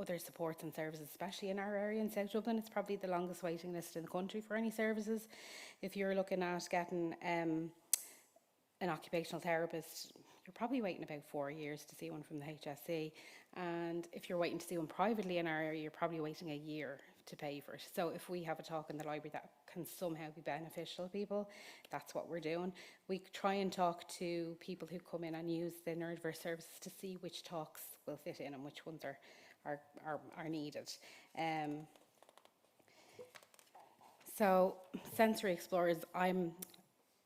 other supports and services, especially in our area in South Dublin, it's probably the longest waiting list in the country for any services. If you're looking at getting an occupational therapist, you're probably waiting about 4 years to see one from the HSE. And if you're waiting to see one privately in our area, you're probably waiting a year to pay for it. So if we have a talk in the library that can somehow be beneficial to people, that's what we're doing. We try and talk to people who come in and use the neurodiverse services to see which talks will fit in and which ones are needed. So sensory explorers,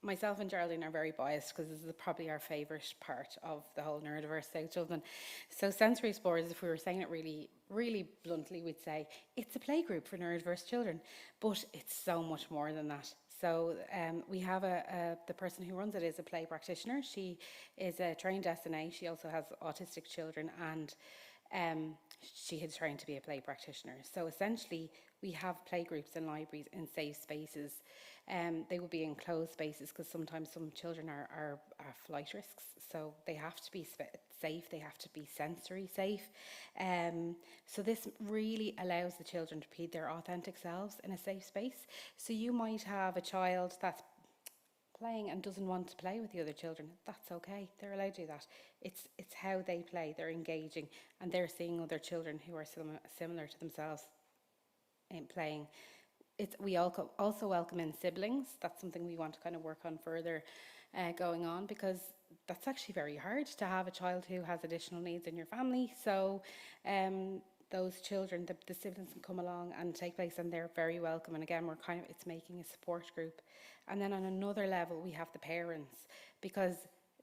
myself and Geraldine are very biased because this is probably our favourite part of the whole neurodiverse South Dublin. So sensory explorers, if we were saying it really really bluntly, we'd say it's a playgroup for neurodiverse children, but it's so much more than that. So we have the person who runs it is a play practitioner. She is a trained SNA. She also has autistic children, and she had trained to be a play practitioner. So essentially, we have playgroups in libraries in safe spaces. They will be in closed spaces because sometimes some children are flight risks, so they have to be safe, they have to be sensory safe. So this really allows the children to be their authentic selves in a safe space. So you might have a child that's playing and doesn't want to play with the other children. That's okay, they're allowed to do that. It's how they play, they're engaging, and they're seeing other children who are similar to themselves in playing. We also welcome in siblings. That's something we want to kind of work on further going on, because that's actually very hard to have a child who has additional needs in your family. So those children, the siblings can come along and take place, and they're very welcome. And again, it's making a support group. And then on another level, we have the parents, because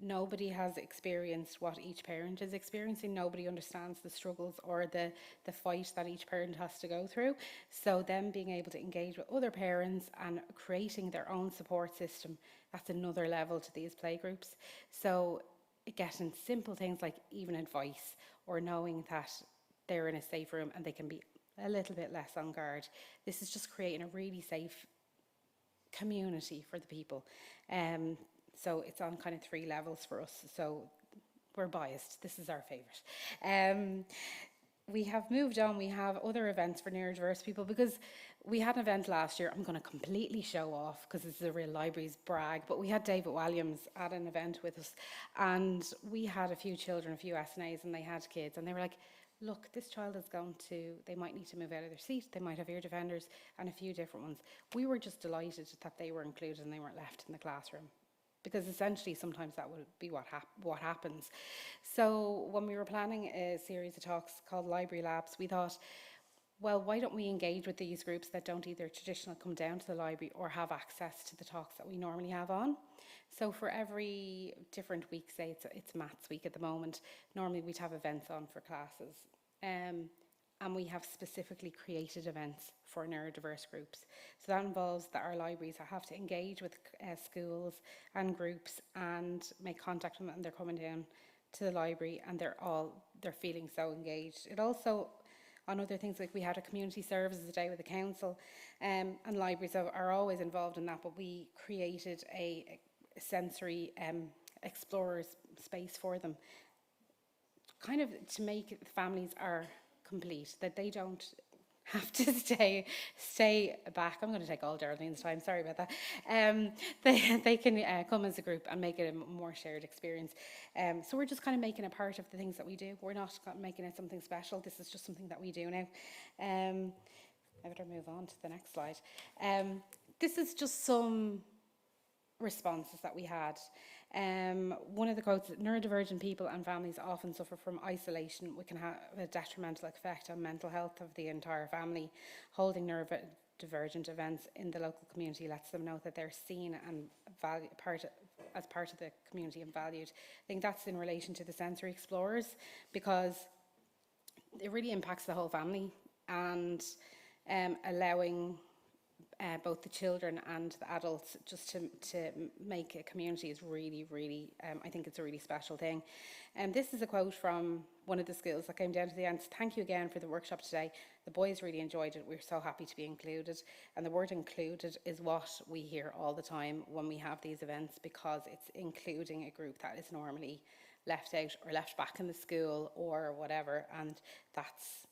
nobody has experienced what each parent is experiencing. Nobody understands the struggles or the fight that each parent has to go through. So them being able to engage with other parents and creating their own support system, that's another level to these playgroups. So getting simple things like even advice, or knowing that they're in a safe room and they can be a little bit less on guard. This is just creating a really safe community for the people. So it's on kind of 3 levels for us. So we're biased. This is our favourite. We have moved on. We have other events for neurodiverse people, because we had an event last year. I'm going to completely show off because it's a real libraries brag, but we had David Williams at an event with us, and we had a few children, a few SNAs, and they had kids, and they were like, look, this child is they might need to move out of their seat, they might have ear defenders, and a few different ones. We were just delighted that they were included and they weren't left in the classroom, because essentially sometimes that will be what happens. So when we were planning a series of talks called Library Labs, we thought, well, why don't we engage with these groups that don't either traditionally come down to the library or have access to the talks that we normally have on. So for every different week, say it's Maths week at the moment, normally we'd have events on for classes. And we have specifically created events for neurodiverse groups. So that involves that our libraries have to engage with schools and groups and make contact with them, and they're coming down to the library and they're feeling so engaged. It also, on other things, like we had a community services day with the council, and libraries are always involved in that, but we created a sensory explorers space for them, kind of to make families are complete, that they don't have to stay back. I'm going to take all Geraldine's time, sorry about that. They can come as a group and make it a more shared experience. So we're just kind of making it part of the things that we do. We're not making it something special. This is just something that we do now. I better move on to the next slide. This is just some responses that we had. One of the quotes: neurodivergent people and families often suffer from isolation, which can have a detrimental effect on mental health of the entire family. Holding neurodivergent events in the local community lets them know that they're seen and as part of the community and valued. I think that's in relation to the sensory explorers, because it really impacts the whole family, and allowing both the children and the adults just to make a community is really, really, I think it's a really special thing. And this is a quote from one of the schools that came down to the end. Thank you again for the workshop today. The boys really enjoyed it. We're so happy to be included. And the word included is what we hear all the time when we have these events, because it's including a group that is normally left out or left back in the school or whatever. And that's,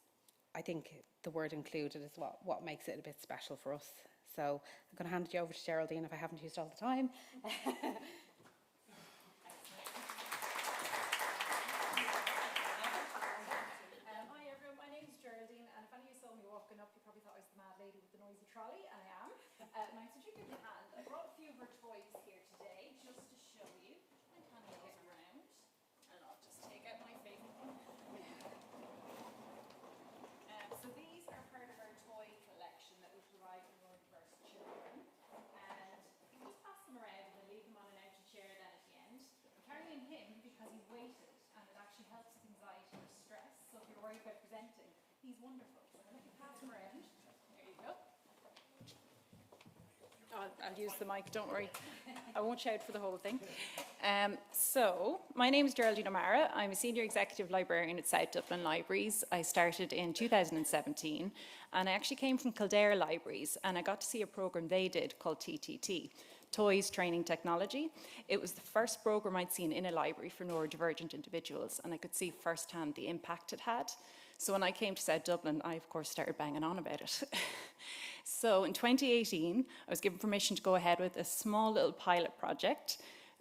I think the word included is what makes it a bit special for us. So I'm going to hand you over to Geraldine if I haven't used all the time. Hi everyone, my name is Geraldine, and if any of you saw me walking up, you probably thought I was the mad lady with the noisy trolley, and I am. Nice to give you a hand. I brought a few of her toys here today, just to show you. I'm handing those around, and I'll just take out my favourite one. So these are part of our toy collection that we provide for neurodiverse children, and you can just pass them around and then leave them on an He's wonderful. So I'm going to pass him around. There you go. I'll use the mic, don't worry. I won't shout for the whole thing. So, my name is Geraldine O'Mara. I'm a Senior Executive Librarian at South Dublin Libraries. I started in 2017, and I actually came from Kildare Libraries, and I got to see a programme they did called TTT, Toys Training Technology. It was the first programme I'd seen in a library for neurodivergent individuals, and I could see firsthand the impact it had. So when I came to South Dublin, I of course started banging on about it. So in 2018, I was given permission to go ahead with a small little pilot project,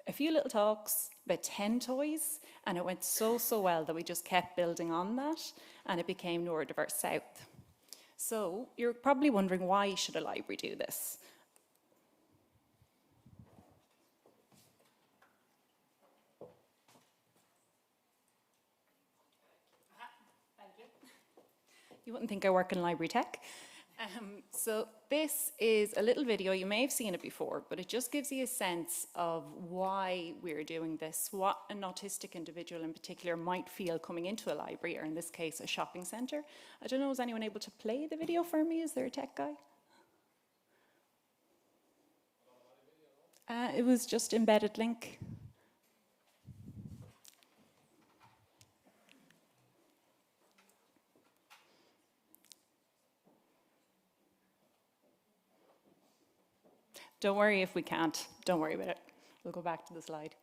a few little talks, about 10 toys, and it went so well that we just kept building on that, and it became Neurodiverse South. So you're probably wondering, why should a library do this? Thank you. You wouldn't think I work in library tech. So this is a little video. You may have seen it before, but it just gives you a sense of why we're doing this, what an autistic individual in particular might feel coming into a library, or in this case, a shopping centre. I don't know, is anyone able to play the video for me? Is there a tech guy? It was just embedded link. Don't worry if we can't. Don't worry about it. We'll go back to the slide.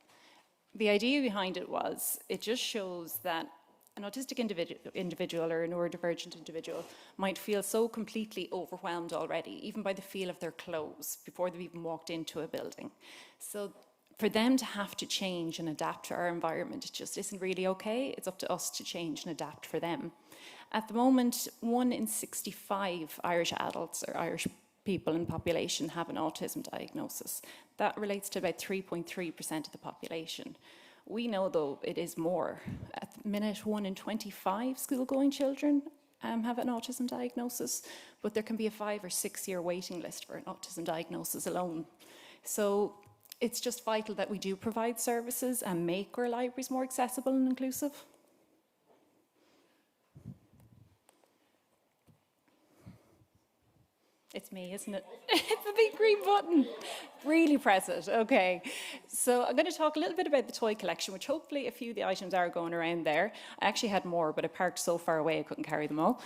The idea behind it was, it just shows that an autistic individual or a neurodivergent individual might feel so completely overwhelmed already, even by the feel of their clothes, before they've even walked into a building. So for them to have to change and adapt to our environment, it just isn't really okay. It's up to us to change and adapt for them. At the moment, 1 in 65 Irish adults or Irish people in population have an autism diagnosis. That relates to about 3.3% of the population. We know, though, it is more. At the minute, 1 in 25 school-going children have an autism diagnosis, but there can be a 5 or 6 year waiting list for an autism diagnosis alone. So it's just vital that we do provide services and make our libraries more accessible and inclusive. It's me, isn't it? It's the big green button. Really press it. Okay. So I'm going to talk a little bit about the toy collection, which hopefully a few of the items are going around there. I actually had more, but I parked so far away I couldn't carry them all.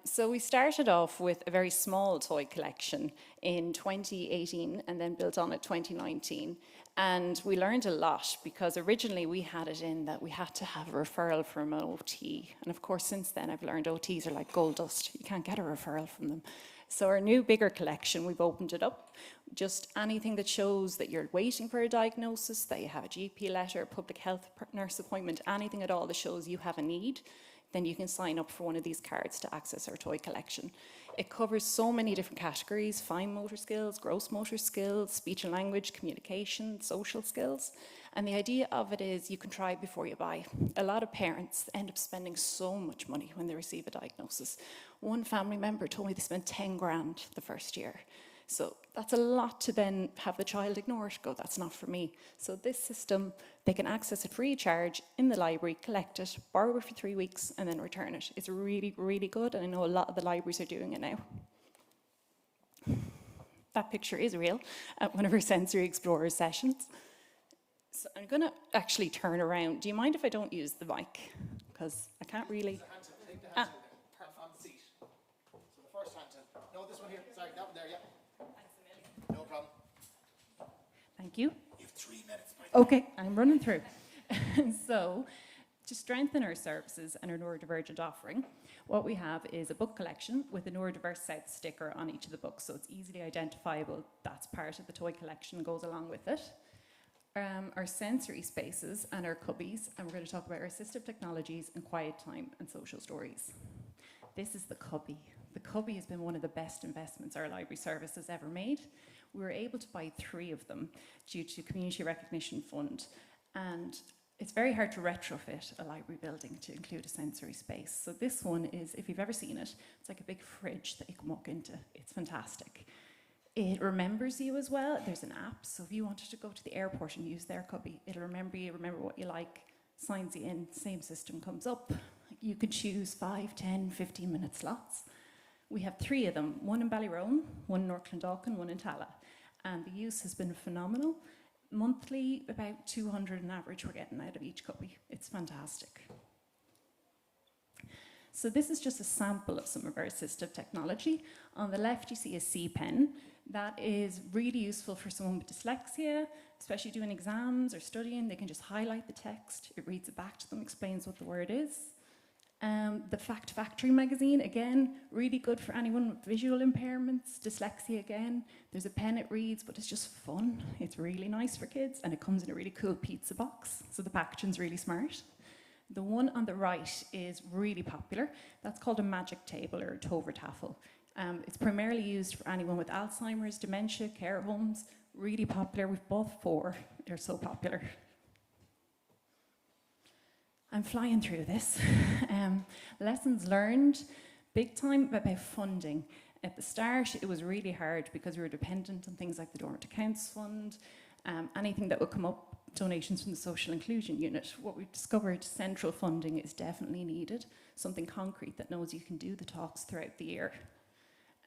So we started off with a very small toy collection in 2018 and then built on it 2019. And we learned a lot, because originally we had it in that we had to have a referral from an OT. And of course, since then I've learned OTs are like gold dust. You can't get a referral from them. So our new bigger collection, we've opened it up. Just anything that shows that you're waiting for a diagnosis, that you have a GP letter, public health nurse appointment, anything at all that shows you have a need, then you can sign up for one of these cards to access our toy collection. It covers so many different categories: fine motor skills, gross motor skills, speech and language, communication, social skills. And the idea of it is you can try before you buy. A lot of parents end up spending so much money when they receive a diagnosis. One family member told me they spent 10 grand the first year. So that's a lot to then have the child ignore it, go, that's not for me. So this system, they can access it free of charge in the library, collect it, borrow it for 3 weeks, and then return it. It's really, really good, and I know a lot of the libraries are doing it now. That picture is real at one of our Sensory Explorers sessions. So I'm going to actually turn around. Do you mind if I don't use the mic? Because I can't really... Take the hand on the seat. So the first hand tilt. No, this one here. Sorry, that one there, yeah. Thanks a million. No problem. Thank you. You have 3 minutes, my Okay, I'm running through. So, to strengthen our services and our neurodivergent offering, what we have is a book collection with a Neurodiverse South sticker on each of the books, so it's easily identifiable. That's part of the toy collection, goes along with it. Our sensory spaces and our cubbies, and we're going to talk about our assistive technologies and quiet time and social stories. This is the cubby. The cubby has been one of the best investments our library service has ever made. We were able to buy 3 of them due to Community Recognition Fund, and it's very hard to retrofit a library building to include a sensory space. So this one is, if you've ever seen it, it's like a big fridge that you can walk into. It's fantastic. It remembers you as well. There's an app, so if you wanted to go to the airport and use their cubby, it'll remember you, remember what you like, signs you in, same system comes up. you could choose 5, 10, 15-minute slots. We have 3 of them, one in Ballyrone, one in North Clondalkin, one in Tala. And the use has been phenomenal. Monthly, about 200 on average we're getting out of each cubby. It's fantastic. So this is just a sample of some of our assistive technology. On the left, you see a C pen. That is really useful for someone with dyslexia, especially doing exams or studying. They can just highlight the text. It reads it back to them, explains what the word is. The Fact Factory magazine, again, really good for anyone with visual impairments, dyslexia again. There's a pen it reads, but it's just fun. It's really nice for kids, and it comes in a really cool pizza box, so the packaging's really smart. The one on the right is really popular. That's called a magic table or a Tover Tafel. It's primarily used for anyone with Alzheimer's, dementia, care homes. Really popular. We've bought 4. They're so popular. I'm flying through this. Lessons learned, big time about funding. At the start, it was really hard because we were dependent on things like the Dormant Accounts Fund, anything that would come up, donations from the Social Inclusion Unit. What we've discovered, central funding is definitely needed, something concrete that knows you can do the talks throughout the year.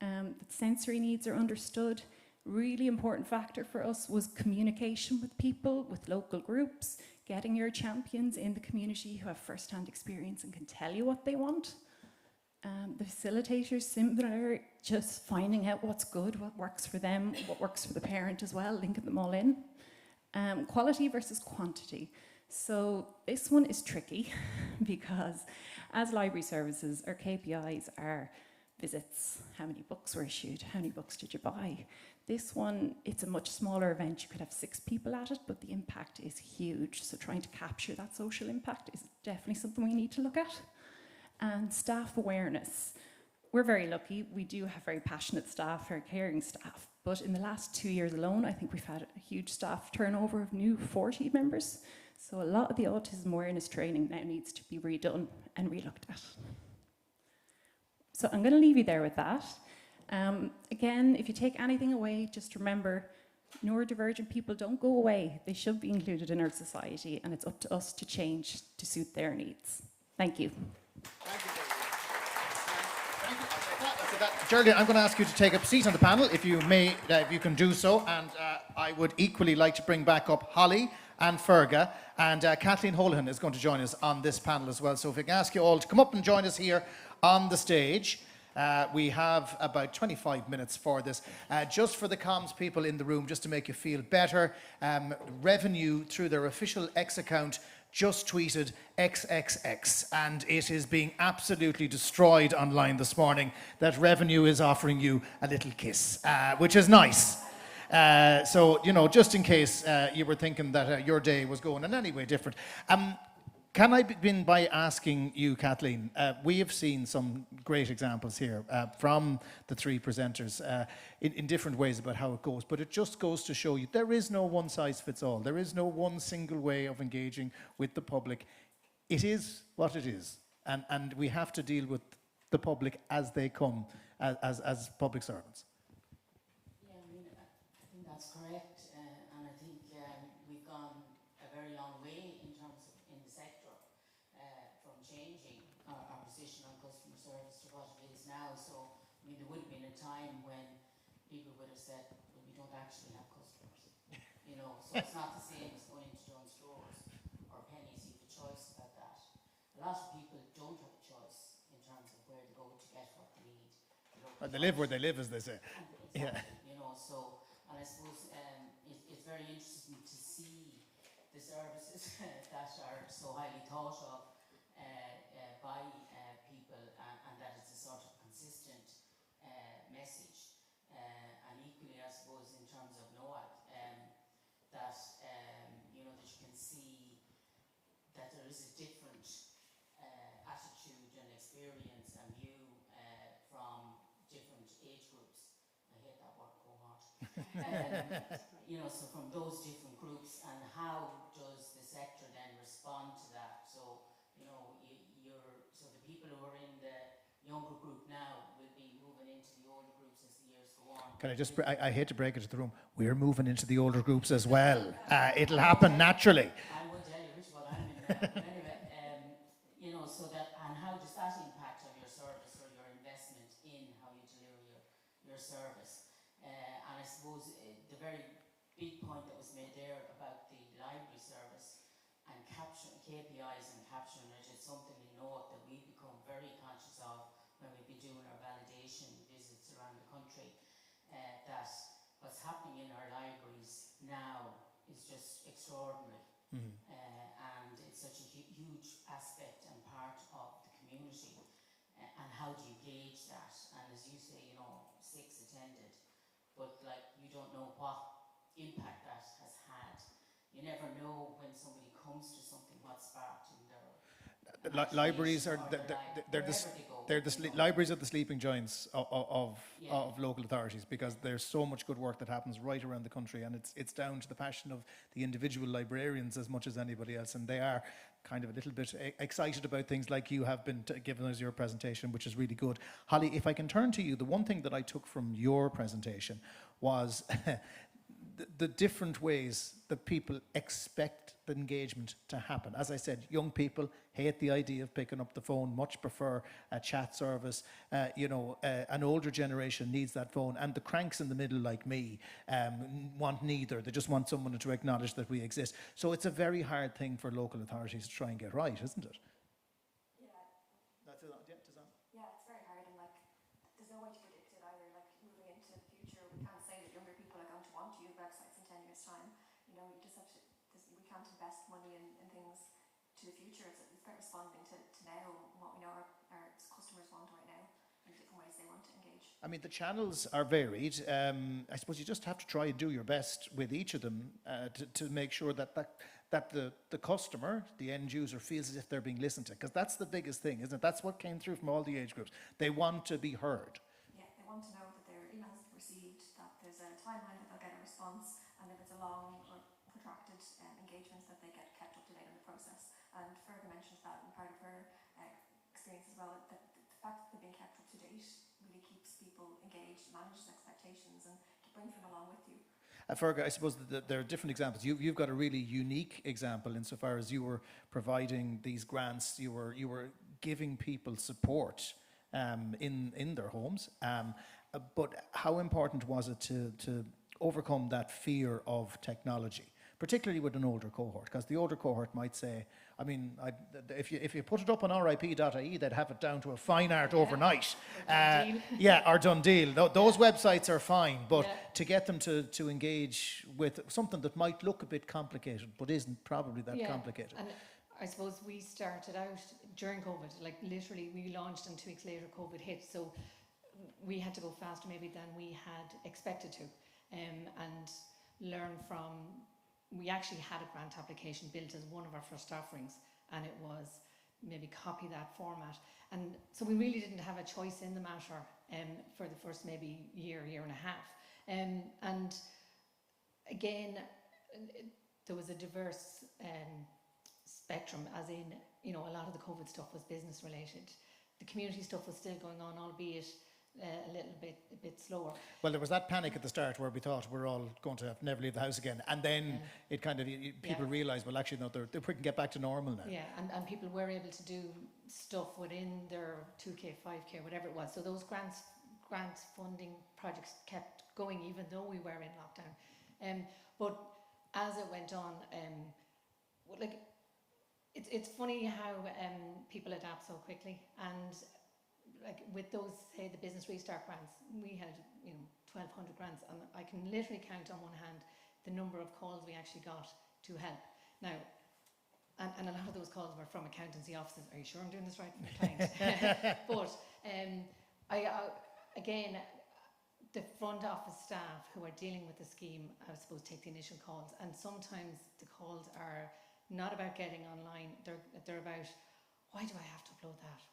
That sensory needs are understood. Really important factor for us was communication with people, with local groups, getting your champions in the community who have first-hand experience and can tell you what they want. The facilitators, similar, just finding out what's good, what works for them, what works for the parent as well, linking them all in. Quality versus quantity. So this one is tricky because as library services, our KPIs are visits, how many books were issued, how many books did you buy? This one, it's a much smaller event. You could have 6 people at it, but the impact is huge. So trying to capture that social impact is definitely something we need to look at. And staff awareness. We're very lucky. We do have very passionate staff, very caring staff. But in the last 2 years alone, I think we've had a huge staff turnover of new 40 members. So a lot of the autism awareness training now needs to be redone and relooked at. So I'm going to leave you there with that. Again, if you take anything away, just remember, neurodivergent people don't go away. They should be included in our society, and it's up to us to change to suit their needs. Thank you. Geraldine, I'm going to ask you to take a seat on the panel, if you may, if you can do so. And I would equally like to bring back up Holly and Ferga. And Kathleen Holohan is going to join us on this panel as well. So if I can ask you all to come up and join us here on the stage. We have about 25 minutes for this. Just for the comms people in the room, just to make you feel better, Revenue, through their official X account, just tweeted XXX, and it is being absolutely destroyed online this morning that Revenue is offering you a little kiss, which is nice. So, you know, just in case you were thinking that your day was going in any way different. Can I begin by asking you, Kathleen, we have seen some great examples here from the 3 presenters in different ways about how it goes, but it just goes to show you there is no one size fits all. There is no one single way of engaging with the public. It is what it is, and we have to deal with the public as they come as public servants. Yeah, I mean, I think that's correct, and I think we've gone a very long way in terms of in the sector from changing our position on customer service to what it is now. So, I mean, there would have been a time when people would have said, well, we don't actually have customers, you know, so it's not the same as going into John's stores or Penny's. You have a choice about that. A lot of people don't have a choice in terms of where to go to get what they need. They live where they live, as they say. Exactly, yeah. You know, so, and I suppose it's very interesting to see the services that are so highly thought of by people, and that it's a sort of consistent message. And equally, I suppose, in terms of NOAC, that you know, that you can see that there is a different attitude and experience and view from different age groups. I hate that word, cohort. You know, so from those different groups, and how does the sector then respond to that? So, you know, so the people who are in the younger group now will be moving into the older groups as the years go on. Can I just, I hate to break it to the room, we're moving into the older groups as well. It'll happen naturally. I will tell you which one I'm in. But anyway, you know, so that, and how very big point that was made there about the library service and capturing KPIs and capturing it is something in NOAC that we've become very conscious of when we've been doing our validation visits around the country. That what's happening in our libraries now is just extraordinary. And it's such a huge aspect and part of the community. And how do you gauge that? And as you say, you know, 6 attended, but like you don't know what impact that has had. You never know when somebody comes to something what sparked in their Libraries are libraries are the sleeping giants of local authorities, because there's so much good work that happens right around the country, and it's down to the passion of the individual librarians as much as anybody else, and they are kind of a little bit excited about things like you have been given us your presentation, which is really good. Holly, if I can turn to you, the one thing that I took from your presentation was the different ways that people expect the engagement to happen. As I said, young people hate the idea of picking up the phone, much prefer a chat service. An older generation needs that phone, and the cranks in the middle like me want neither. They just want someone to acknowledge that we exist. So it's a very hard thing for local authorities to try and get right, isn't it? Yeah, it's very hard, and like there's no way to predict it either. Like moving into the future, we can't say that younger people are going to want to use websites in 10 years' time. You know, you just have to. We can't invest money in things to the future. It's about responding to now what we know our customers want right now, and different ways they want to engage. I mean, the channels are varied. I suppose you just have to try and do your best with each of them to make sure that the customer, the end user, feels as if they're being listened to. Because that's the biggest thing, isn't it? That's what came through from all the age groups. They want to be heard. Yeah, they want to know that their emails are received, that there's a timeline that they'll get a response, and if it's a long or protracted engagement, that they get kept up to date on the process. And Fergus mentioned that in part of her experience as well, that the fact that they're being kept up to date really keeps people engaged, manages expectations, and brings them along with you. Fergus, I suppose that there are different examples. You've got a really unique example insofar as you were providing these grants, you were giving people support in their homes. But how important was it to overcome that fear of technology, particularly with an older cohort? Because the older cohort might say, I mean, if you put it up on rip.ie, they'd have it down to a fine art overnight. Or done deal. Those websites are fine, but to get them to engage with something that might look a bit complicated, but isn't probably that complicated. And I suppose we started out during COVID, like literally we launched and 2 weeks later COVID hit, so we had to go faster maybe than we had expected to, and learn from. We actually had a grant application built as one of our first offerings, and it was maybe copy that format. And so we really didn't have a choice in the matter for the first maybe year and a half. And again, there was a diverse spectrum, as in, you know, a lot of the COVID stuff was business related. The community stuff was still going on, albeit a little bit slower. Well, there was that panic at the start where we thought we're all going to never leave the house again, and then it kind of people realised, well, actually no, we can get back to normal now. Yeah, and people were able to do stuff within their 2K, 5K, whatever it was. So those grant funding projects kept going even though we were in lockdown. But as it went on, like it's funny how people adapt so quickly, and like with those, say, the business restart grants, we had 1,200 grants, and I can literally count on one hand the number of calls we actually got to help. Now, and a lot of those calls were from accountancy offices. Are you sure I'm doing this right for the client? But again, the front office staff who are dealing with the scheme, I suppose, take the initial calls, and sometimes the calls are not about getting online. They're about, why do I have to upload that?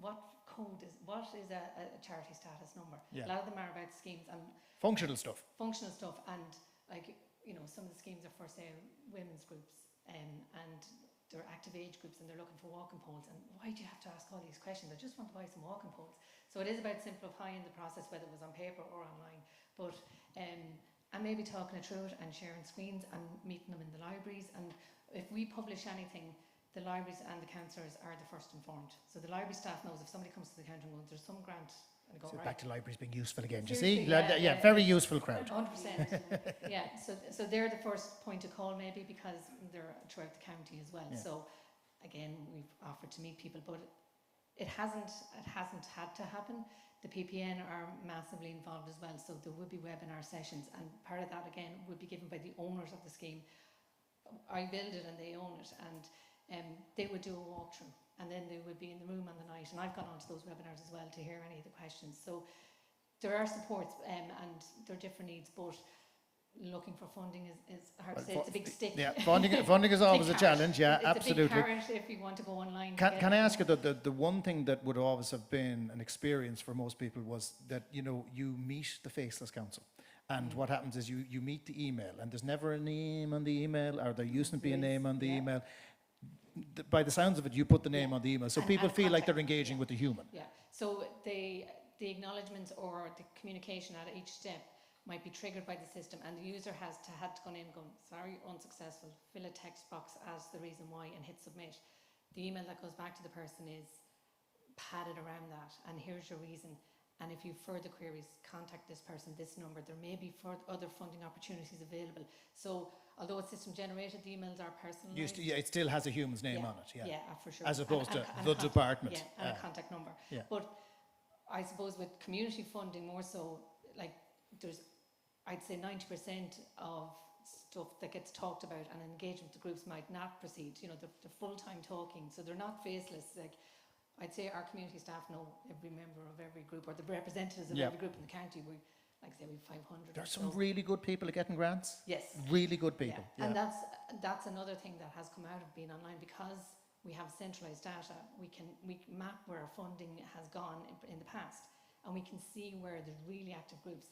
What code is, what is a charity status number? Yeah. A lot of them are about schemes and functional stuff, and like, you know, some of the schemes are for, say, women's groups, and they're active age groups, and they're looking for walking poles. And why do you have to ask all these questions? I just want to buy some walking poles. So it is about simplifying the process, whether it was on paper or online. But and maybe talking it through it and sharing screens and meeting them in the libraries. And if we publish anything, the libraries and the councillors are the first informed. So the library staff knows if somebody comes to the counter and goes, there's some grant go, So right. back to libraries being useful again. Do you see? Seriously, Yeah, very useful crowd. 100%. Yeah, so they're the first point of call maybe because they're throughout the county as well. Yeah. So again, we've offered to meet people, but it hasn't had to happen. The PPN are massively involved as well, so there would be webinar sessions, and part of that again would be given by the owners of the scheme. I build it and they own it, and they would do a walkthrough, and then they would be in the room on the night, and I've gone on to those webinars as well to hear any of the questions. So there are supports, and there are different needs, but looking for funding is hard to say. It's a big stick. Yeah, funding is always a challenge. Yeah, it's absolutely. It's a big carrot if you want to go online. Can I ask you that the one thing that would always have been an experience for most people was that, you know, you meet the Faceless Council. And what happens is you meet the email, and there's never a name on the email, or there used to be a name on the email. By the sounds of it, you put the name on the email, so people feel like they're engaging with the human. Yeah, so the acknowledgements or the communication at each step might be triggered by the system, and the user had to go in and go, sorry, unsuccessful, fill a text box as the reason why and hit submit. The email that goes back to the person is padded around that, and here's your reason. And if you have further queries, contact this person, this number. There may be other funding opportunities available. So although it's system generated, the emails are personalised. It still has a human's name on it. Yeah, for sure. As opposed to and the department. Yeah, and a contact number. Yeah. But I suppose with community funding more so, like there's, I'd say 90% of stuff that gets talked about and engagement the groups might not proceed. You know, they're full-time talking, so they're not faceless. Like, I'd say our community staff know every member of every group, or the representatives of every group in the county. We, like I say, we have 500. There's some really good people at getting grants. Yes. Really good people. Yeah. And that's another thing that has come out of being online, because we have centralised data. We map where our funding has gone in the past, and we can see where there's really active groups.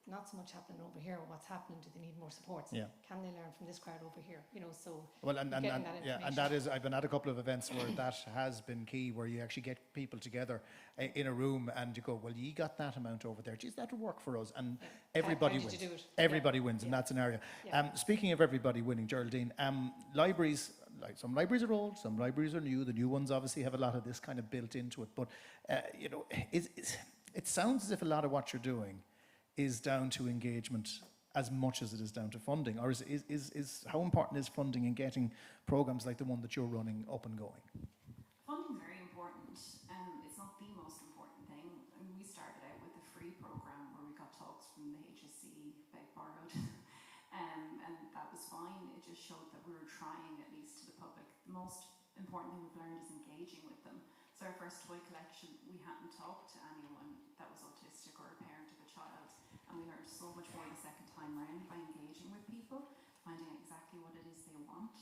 Not so much happening over here. What's happening? Do they need more supports? Yeah. Can they learn from this crowd over here? You know, so well, and that is, I've been at a couple of events where that has been key, where you actually get people together in a room and you go, well, you got that amount over there. Geez, that'll work for us, and everybody wins. Everybody wins in that scenario. Yeah. Speaking of everybody winning, Geraldine, libraries. Like, some libraries are old, some libraries are new. The new ones obviously have a lot of this kind of built into it. But you know, it sounds as if a lot of what you're doing is down to engagement as much as it is down to funding, or is how important is funding in getting programs like the one that you're running up and going? Funding is very important. It's not the most important thing. I mean, we started out with a free program where we got talks from the HSC, beg borrowed, and that was fine. It just showed that we were trying, at least to the public. The most important thing we've learned is engaging with them. So our first toy collection, we hadn't talked to anyone that was autistic or a parent of a child, and we learned so much more the second time round by engaging with people, finding out exactly what it is they want.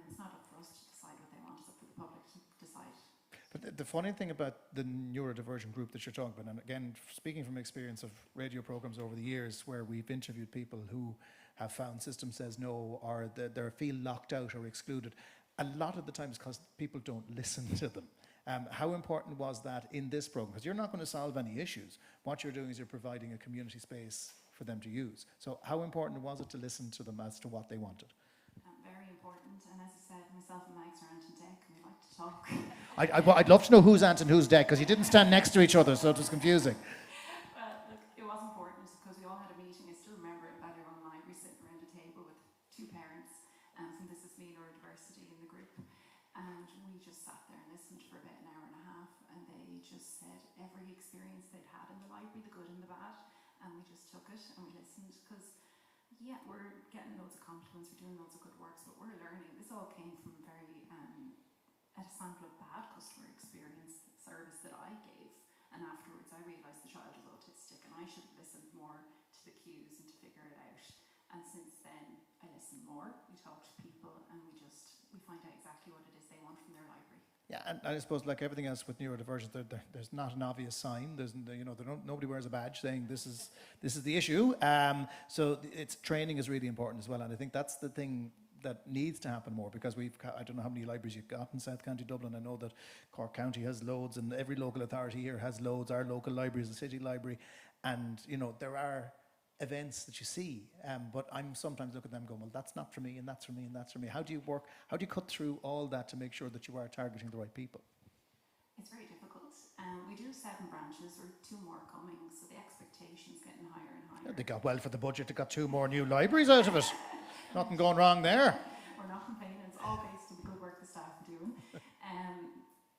It's not up for us to decide what they want, it's up for the public to decide. But the funny thing about the neurodivergent group that you're talking about, and again, speaking from experience of radio programs over the years where we've interviewed people who have found system says no, or they feel locked out or excluded, a lot of the times because people don't listen to them. How important was that in this program? Because you're not going to solve any issues. What you're doing is you're providing a community space for them to use. So how important was it to listen to them as to what they wanted? Very important. And as I said, myself and Max are Ant and Deck, and we like to talk. I'd love to know who's Ant and who's Deck, because you didn't stand next to each other, so it was confusing. Well, look, it was important because we all had a meeting. I still remember in Ballyron Library sitting around a table with two parents from This Is Me Neurodiversity in the group. And we just sat there and listened for about an hour and a half, and they just said every experience they'd had in the library, the good and the bad, and we just took it and we listened, because yeah, we're getting loads of compliments, we're doing loads of good works, but we're learning. This all came from a sample of bad customer experience service that I gave, and afterwards I realised the child was autistic and I should have listened more to the cues and to figure it out. And since then I listen more, we talk to people, and we find out exactly what it is they want from their library. Yeah, and I suppose like everything else with neurodivergence, there's not an obvious sign. Nobody wears a badge saying this is the issue. So it's training is really important as well, and I think that's the thing that needs to happen more, because I don't know how many libraries you've got in South County Dublin. I know that Cork County has loads, and every local authority here has loads. Our local library is the city library, and there are events that you see, but I'm sometimes looking at them going, well, that's not for me, and that's for me, and that's for me. How do you cut through all that to make sure that you are targeting the right people? It's very difficult. We do 7 branches, or 2 more coming, so the expectation's getting higher and higher. They got well for the budget. They got 2 more new libraries out of it. Nothing going wrong there. We're not complaining, it's all based on the good work the staff are doing.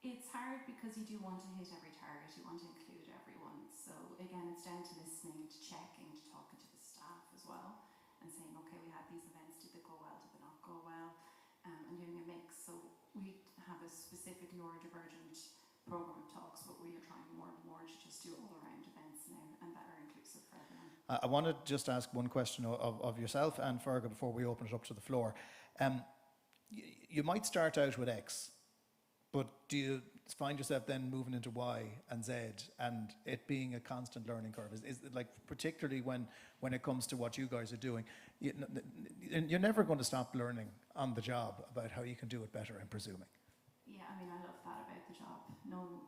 It's hard because you do want to hit every target, you want to include everyone. So again, it's down to listening, to checking, to talking to the staff as well, and saying, okay, we had these events, did they go well, did they not go well, and doing a mix. So we have a specific neurodivergent program of talks, but we are trying more and more to just do all-around events now, and that are inclusive for everyone. I want to just ask one question of yourself and Fergal before we open it up to the floor. You might start out with X, but do you find yourself then moving into Y and Z, and it being a constant learning curve? Is it like, particularly when it comes to what you guys are doing, you're never going to stop learning on the job about how you can do it better, I'm presuming. Yeah, I mean, I love that about the job. No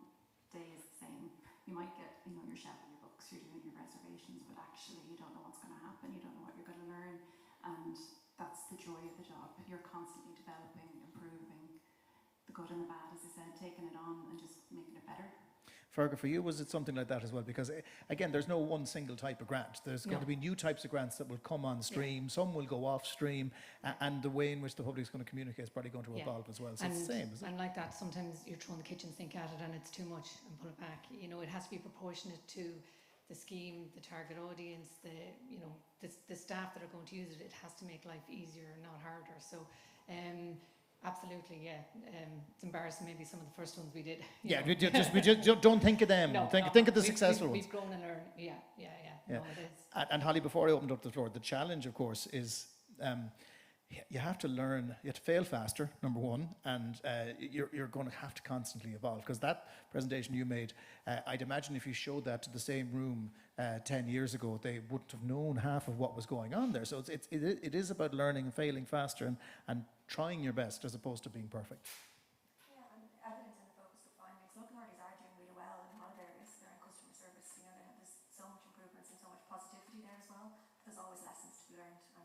day is the same. You might get, you're shelving your books, you're doing your reservations, but actually you don't know what's going to happen, you don't know what you're going to learn, and that's the joy of the job. You're constantly developing, improving, the good and the bad, as I said, taking it on and just making it better. Fergal, for you, was it something like that as well? Because again, there's no one single type of grant. There's going to be new types of grants that will come on stream. Some will go off stream, and the way in which the public is going to communicate is probably going to evolve as well. So it's the same, isn't it? And like that, sometimes you're throwing the kitchen sink at it and it's too much and pull it back. It has to be proportionate to the scheme, the target audience, the staff that are going to use it. It has to make life easier, not harder. So absolutely, yeah. It's embarrassing, maybe some of the first ones we did. We just don't think of them. Think of the successful ones. We've grown and learned. Yeah. No, it is. And Holly, before I opened up the floor, the challenge, of course, is you have to learn, you have to fail faster, number one, and you're going to have to constantly evolve. Because that presentation you made, I'd imagine if you showed that to the same room 10 years ago, they wouldn't have known half of what was going on there. So it is about learning and failing faster and trying your best as opposed to being perfect. Yeah, and evidence in the focus group findings. Local authorities are doing really well in a lot of areas. They're in customer service. There's so much improvements and so much positivity there as well. There's always lessons to be learned, and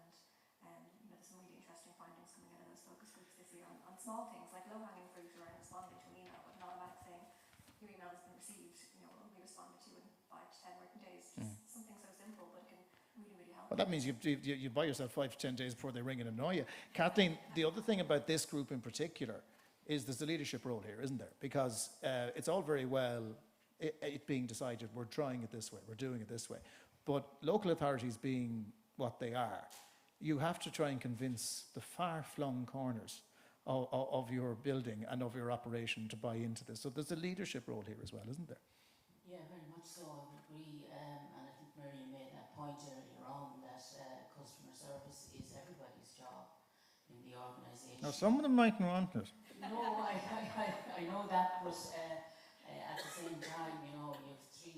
there's some really interesting findings coming out of those focus groups this year on small things like low-hanging fruit or responding to an email with an automatic saying your email has been received. Will be responded to in 5 to 10 working days. Just something so simple, but it can really help. Well, that means you buy yourself 5 to 10 days before they ring and annoy you. Kathleen, the other thing about this group in particular is there's a leadership role here, isn't there? Because it's all very well it being decided, we're trying it this way, we're doing it this way. But local authorities being what they are, you have to try and convince the far-flung corners of your building and of your operation to buy into this. So there's a leadership role here as well, isn't there? Yeah, very much so. I would agree. And I think Miriam made that point earlier on that customer service is everybody's job in the organisation. Now, some of them mightn't want it. No, I know that, but at the same time, you have 3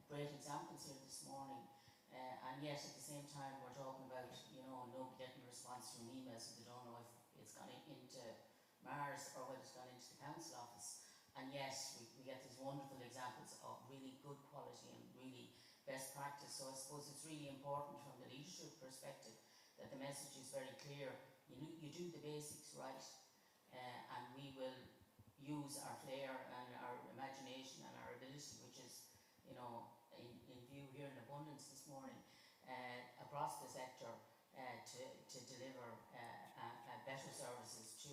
great examples here this morning, and yet at the same time we're talking about, nobody getting a response to an email, so they don't know if it's gone into Mars or whether it's gone into the council office. And yes, we get these wonderful examples of really good quality and really best practice. So I suppose it's really important from the leadership perspective that the message is very clear. You do the basics right, and we will use our flair and our imagination and our ability, which is, in view here in abundance this morning, across the sector to deliver better services to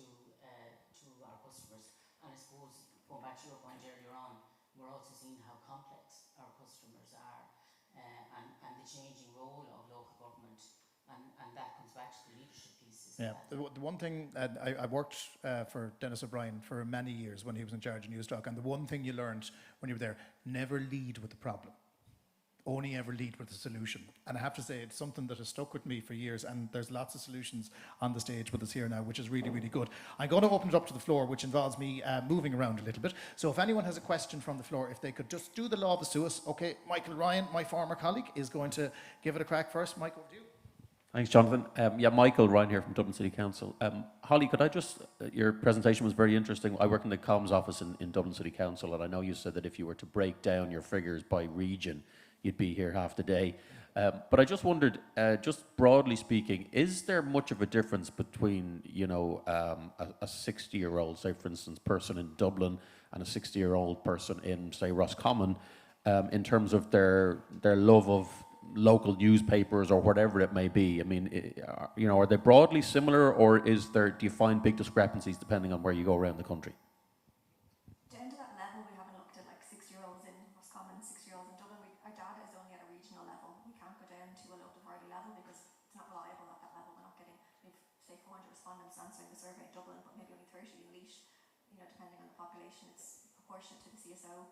our customers. And I suppose, going back to your point earlier on, we're also seeing how complex our customers are, and the changing role of local government, and that comes back to the leadership piece. The one thing, I worked for Dennis O'Brien for many years when he was in charge of Newstalk, and the one thing you learned when you were there, never lead with the problem. Only ever lead with a solution. And I have to say, it's something that has stuck with me for years, and there's lots of solutions on the stage with us here now, which is really, really good. I'm going to open it up to the floor, which involves me moving around a little bit. So if anyone has a question from the floor, if they could just do the law of the suis. Okay, Michael Ryan, my former colleague, is going to give it a crack first. Michael, over to you. Thanks, Jonathan. Michael Ryan here from Dublin City Council. Holly, could I just, your presentation was very interesting. I work in the comms office in Dublin City Council, and I know you said that if you were to break down your figures by region, you'd be here half the day. But I just wondered, just broadly speaking, is there much of a difference between, you know, a 60-year-old, say for instance, person in Dublin and a 60-year-old person in, say, Roscommon, in terms of their love of local newspapers or whatever it may be? I mean, you know, are they broadly similar, or do you find big discrepancies depending on where you go around the country? Down to that level, we haven't looked at like 6-year-olds in Roscommon, 6-year-olds in Dublin. Our data is only at a regional level. We can't go down to a local authority level because it's not reliable at that level. We're not getting, we've say 400 respondents answering the survey in Dublin, but maybe only 30 in Leash. You know, depending on the population, it's proportionate to the CSO.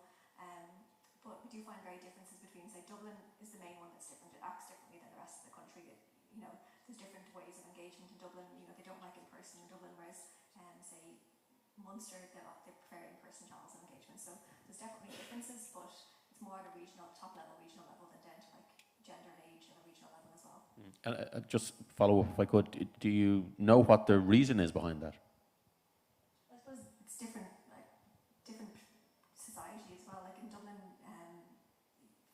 But we do find very differences between, say, Dublin is the main one that's different. It acts differently than the rest of the country. You know, there's different ways of engagement in Dublin. You know, they don't like in person in Dublin, whereas, say, Munster, they prefer in-person channels of engagement. So there's definitely differences, but it's more at a regional, top level, regional level than down to like gender and age at a regional level as well. And just follow up if I could. Do you know what the reason is behind that? I suppose it's different, like different society as well. Like in Dublin,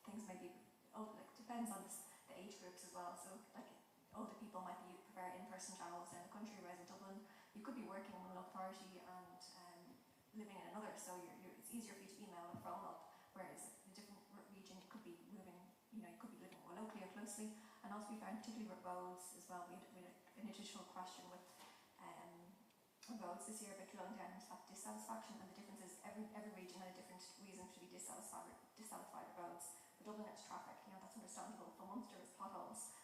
things maybe depends on the age groups as well. So like older people might prefer in-person channels in the country, whereas in Dublin you could be working in one authority and living in another. So it's easier for you to email or phone up. Whereas in a different region, you could be moving. You know, you could be living more locally or closely. And also we found, particularly with roads as well, we had an additional question with roads this year about drilling down into that dissatisfaction, and the difference is every region had a different reason to be dissatisfied with roads. For Dublin it's traffic, you know, that's understandable. For Munster it's potholes.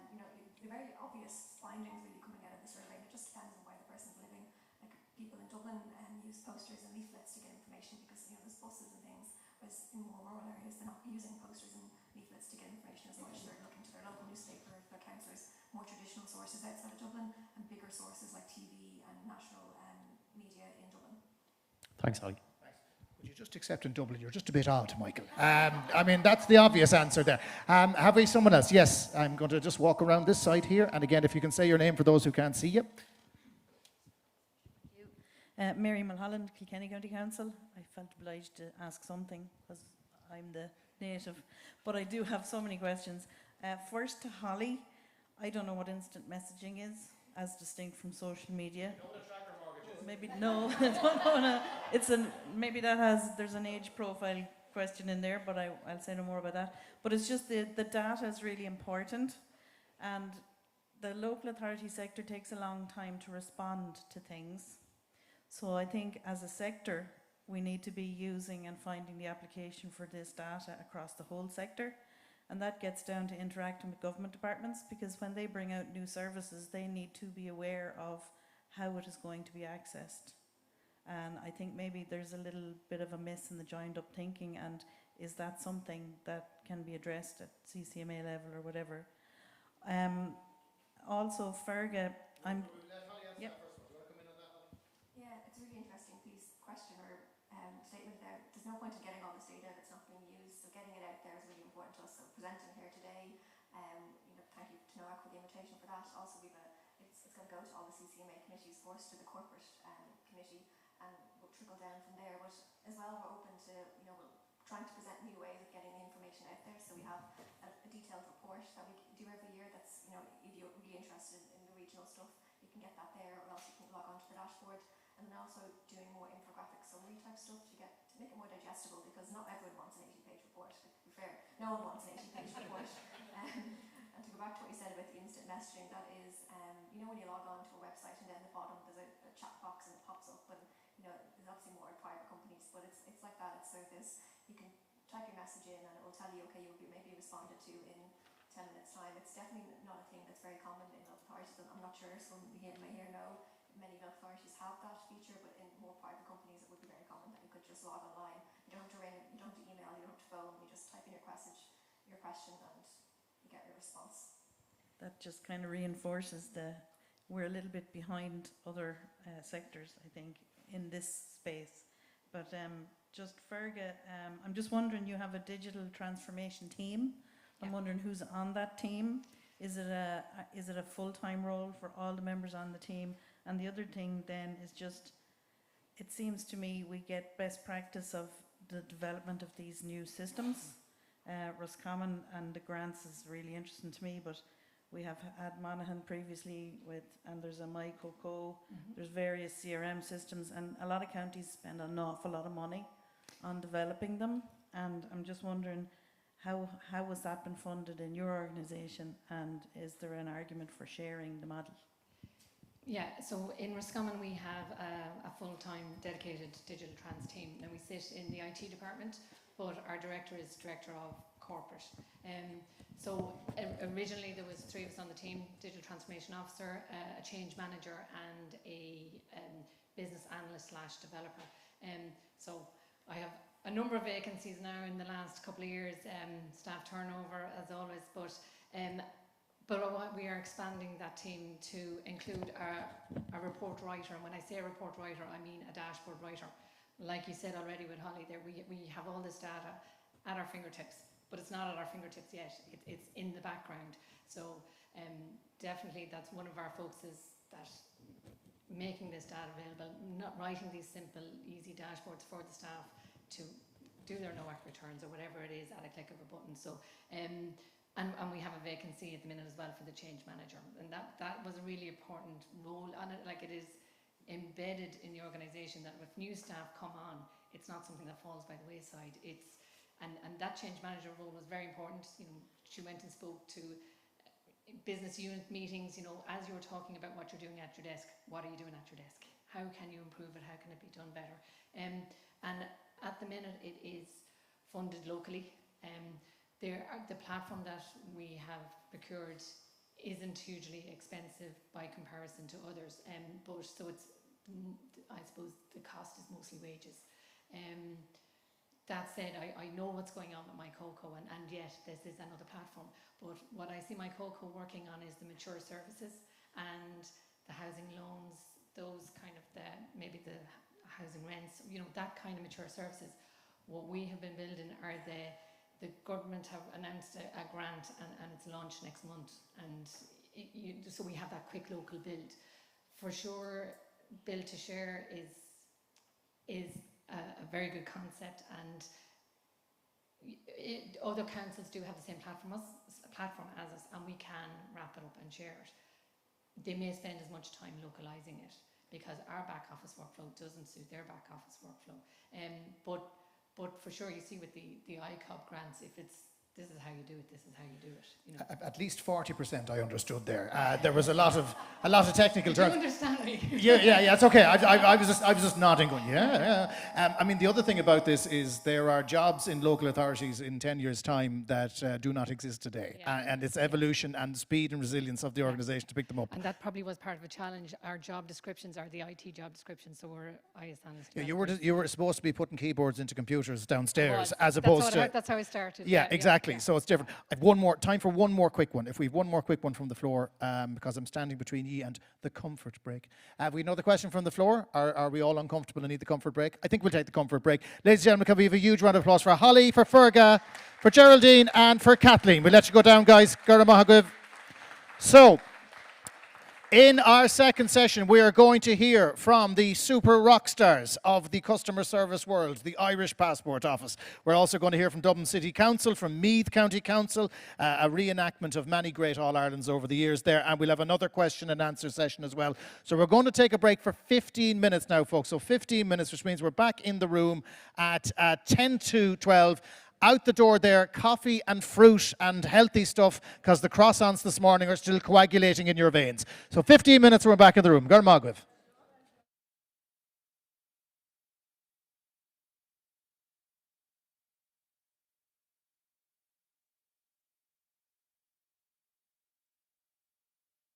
You know, the very obvious findings really coming out of the survey, it just depends on where the person's living. Like people in Dublin use posters and leaflets to get information because, you know, there's buses and things, whereas in more rural areas they're not using posters and leaflets to get information as much. They're looking to their local newspaper, their councillors, more traditional sources outside of Dublin, and bigger sources like TV and national media in Dublin. Thanks, Ali. Would you just accept in Dublin? You're just a bit odd, Michael. I mean, that's the obvious answer there. Have we someone else? Yes, I'm going to just walk around this side here. And again, if you can say your name for those who can't see you. Mary Mulholland, Kilkenny County Council. I felt obliged to ask something because I'm the native, but I do have so many questions. First to Holly, I don't know what instant messaging is, as distinct from social media. You know what a tracker mortgage is? Maybe, no, I don't know. Maybe there's an age profile question in there, but I'll say no more about that. But it's just the data is really important, and the local authority sector takes a long time to respond to things. So I think as a sector, we need to be using and finding the application for this data across the whole sector. And that gets down to interacting with government departments, because when they bring out new services, they need to be aware of how it is going to be accessed. And I think maybe there's a little bit of a miss in the joined up thinking, and is that something that can be addressed at CCMA level or whatever? Also, Ferga, Yeah, it's a really interesting question or statement there. There's no point in getting all this data if it's not being used, so getting it out there is really important to us. So presenting here today, you know, thank you to NOAC for the invitation for that. Also, it's going to go to all the CCMA committees, first to the corporate committee, and we'll trickle down from there. But as well, we're open to, you know, we're trying to present new ways of getting the information out there. So we have a detailed report that we do every year. That's, you know, if you're really interested in the regional stuff, you can get that there, or else you can log on to the dashboard. And then also doing more infographic summary type stuff to make it more digestible, because not everyone wants an 80-page report. To be fair, no one wants an 80-page report. And to go back to what you said about the instant messaging, that is, you know, when you log on to a website and then at the bottom there's a chat box and it pops up, and you know, there's obviously more in private companies, but it's like that. It's sort of this, you can type your message in and it will tell you, okay, you'll be maybe responded to in 10 minutes time. It's definitely not a thing that's very common in local authorities. I'm not sure, some may hear know. Many local authorities have that feature, but in more private companies it would be very common that you could just log online. You don't have to ring, you don't have to email, you don't have to phone, you just type in your question and you get your response. that just kind of reinforces we're a little bit behind other sectors, I think, in this space. But just Ferga, I'm just wondering, you have a digital transformation team. I'm wondering who's on that team. Is it a full-time role for all the members on the team? And the other thing then is just, it seems to me we get best practice of the development of these new systems. Roscommon and the grants is really interesting to me, but we have had Monaghan previously and there's a MyCoco, there's various CRM systems, and a lot of counties spend an awful lot of money on developing them, and I'm just wondering how has that been funded in your organisation, and is there an argument for sharing the model? Yeah, so in Roscommon we have a full-time dedicated digital trans team. Now we sit in the IT department, but our director is director of corporate. So originally there was 3 of us on the team: digital transformation officer, a change manager, and a business analyst / developer. So I have a number of vacancies now in the last couple of years, staff turnover as always, but we are expanding that team to include a report writer. And when I say a report writer, I mean a dashboard writer. Like you said already with Holly there, we have all this data at our fingertips, but it's not at our fingertips yet. It's in the background. So definitely that's one of our focuses, that making this data available, not writing these simple, easy dashboards for the staff to do their NOAC returns or whatever it is at a click of a button. So and we have a vacancy at the minute as well for the change manager, and that was a really important role on it. Like, it is embedded in the organisation that if new staff come on, it's not something that falls by the wayside. And that change manager role was very important. You know, she went and spoke to business unit meetings, you know, as you were talking about what you're doing at your desk, what are you doing at your desk? How can you improve it? How can it be done better? And at the minute it is funded locally. The platform that we have procured isn't hugely expensive by comparison to others, but so it's, I suppose the cost is mostly wages. That said, I know what's going on with MyCoco, and yet this is another platform. But what I see MyCoco working on is the mature services and the housing loans, those kind of maybe the housing rents, you know, that kind of mature services. What we have been building are the government have announced a grant, and it's launched next month, and so we have that quick local build. For sure, build to share is a very good concept, and other councils do have the same platform as us, and we can wrap it up and share it. They may spend as much time localizing it because our back office workflow doesn't suit their back office workflow. But for sure, you see with the ICOB grants, if it's this is how you do it, this is how you do it. You know. At least 40% I understood there. There was a lot of technical terms. You understand me? Yeah. It's okay. I was just nodding, going, yeah. I mean, the other thing about this is there are jobs in local authorities in 10 years' time that do not exist today, and it's evolution and speed and resilience of the organisation to pick them up. And that probably was part of a challenge. Our job descriptions are the IT job descriptions, so we're ISANs. Yeah, you were supposed to be putting keyboards into computers downstairs, as opposed to. That's how I started. Yeah, exactly. Yeah. So it's different. I've time for one more quick one. If we've one more quick one from the floor, because I'm standing between ye and the comfort break. Have we another question from the floor? Are we all uncomfortable and need the comfort break? I think we'll take the comfort break. Ladies and gentlemen, can we have a huge round of applause for Holly, for Ferga, for Geraldine, and for Kathleen? We'll let you go down, guys. Gura Mahaguv. So, in our second session, we are going to hear from the super rock stars of the customer service world, the Irish Passport Office. We're also going to hear from Dublin City Council, from Meath County Council, a reenactment of many great All-Irelands over the years there, and we'll have another question and answer session as well. So we're going to take a break for 15 minutes now, folks. So 15 minutes, which means we're back in the room at 10 to 12. Out the door there, coffee and fruit and healthy stuff, because the croissants this morning are still coagulating in your veins. So 15 minutes, we're back in the room. Gura Mahaguv.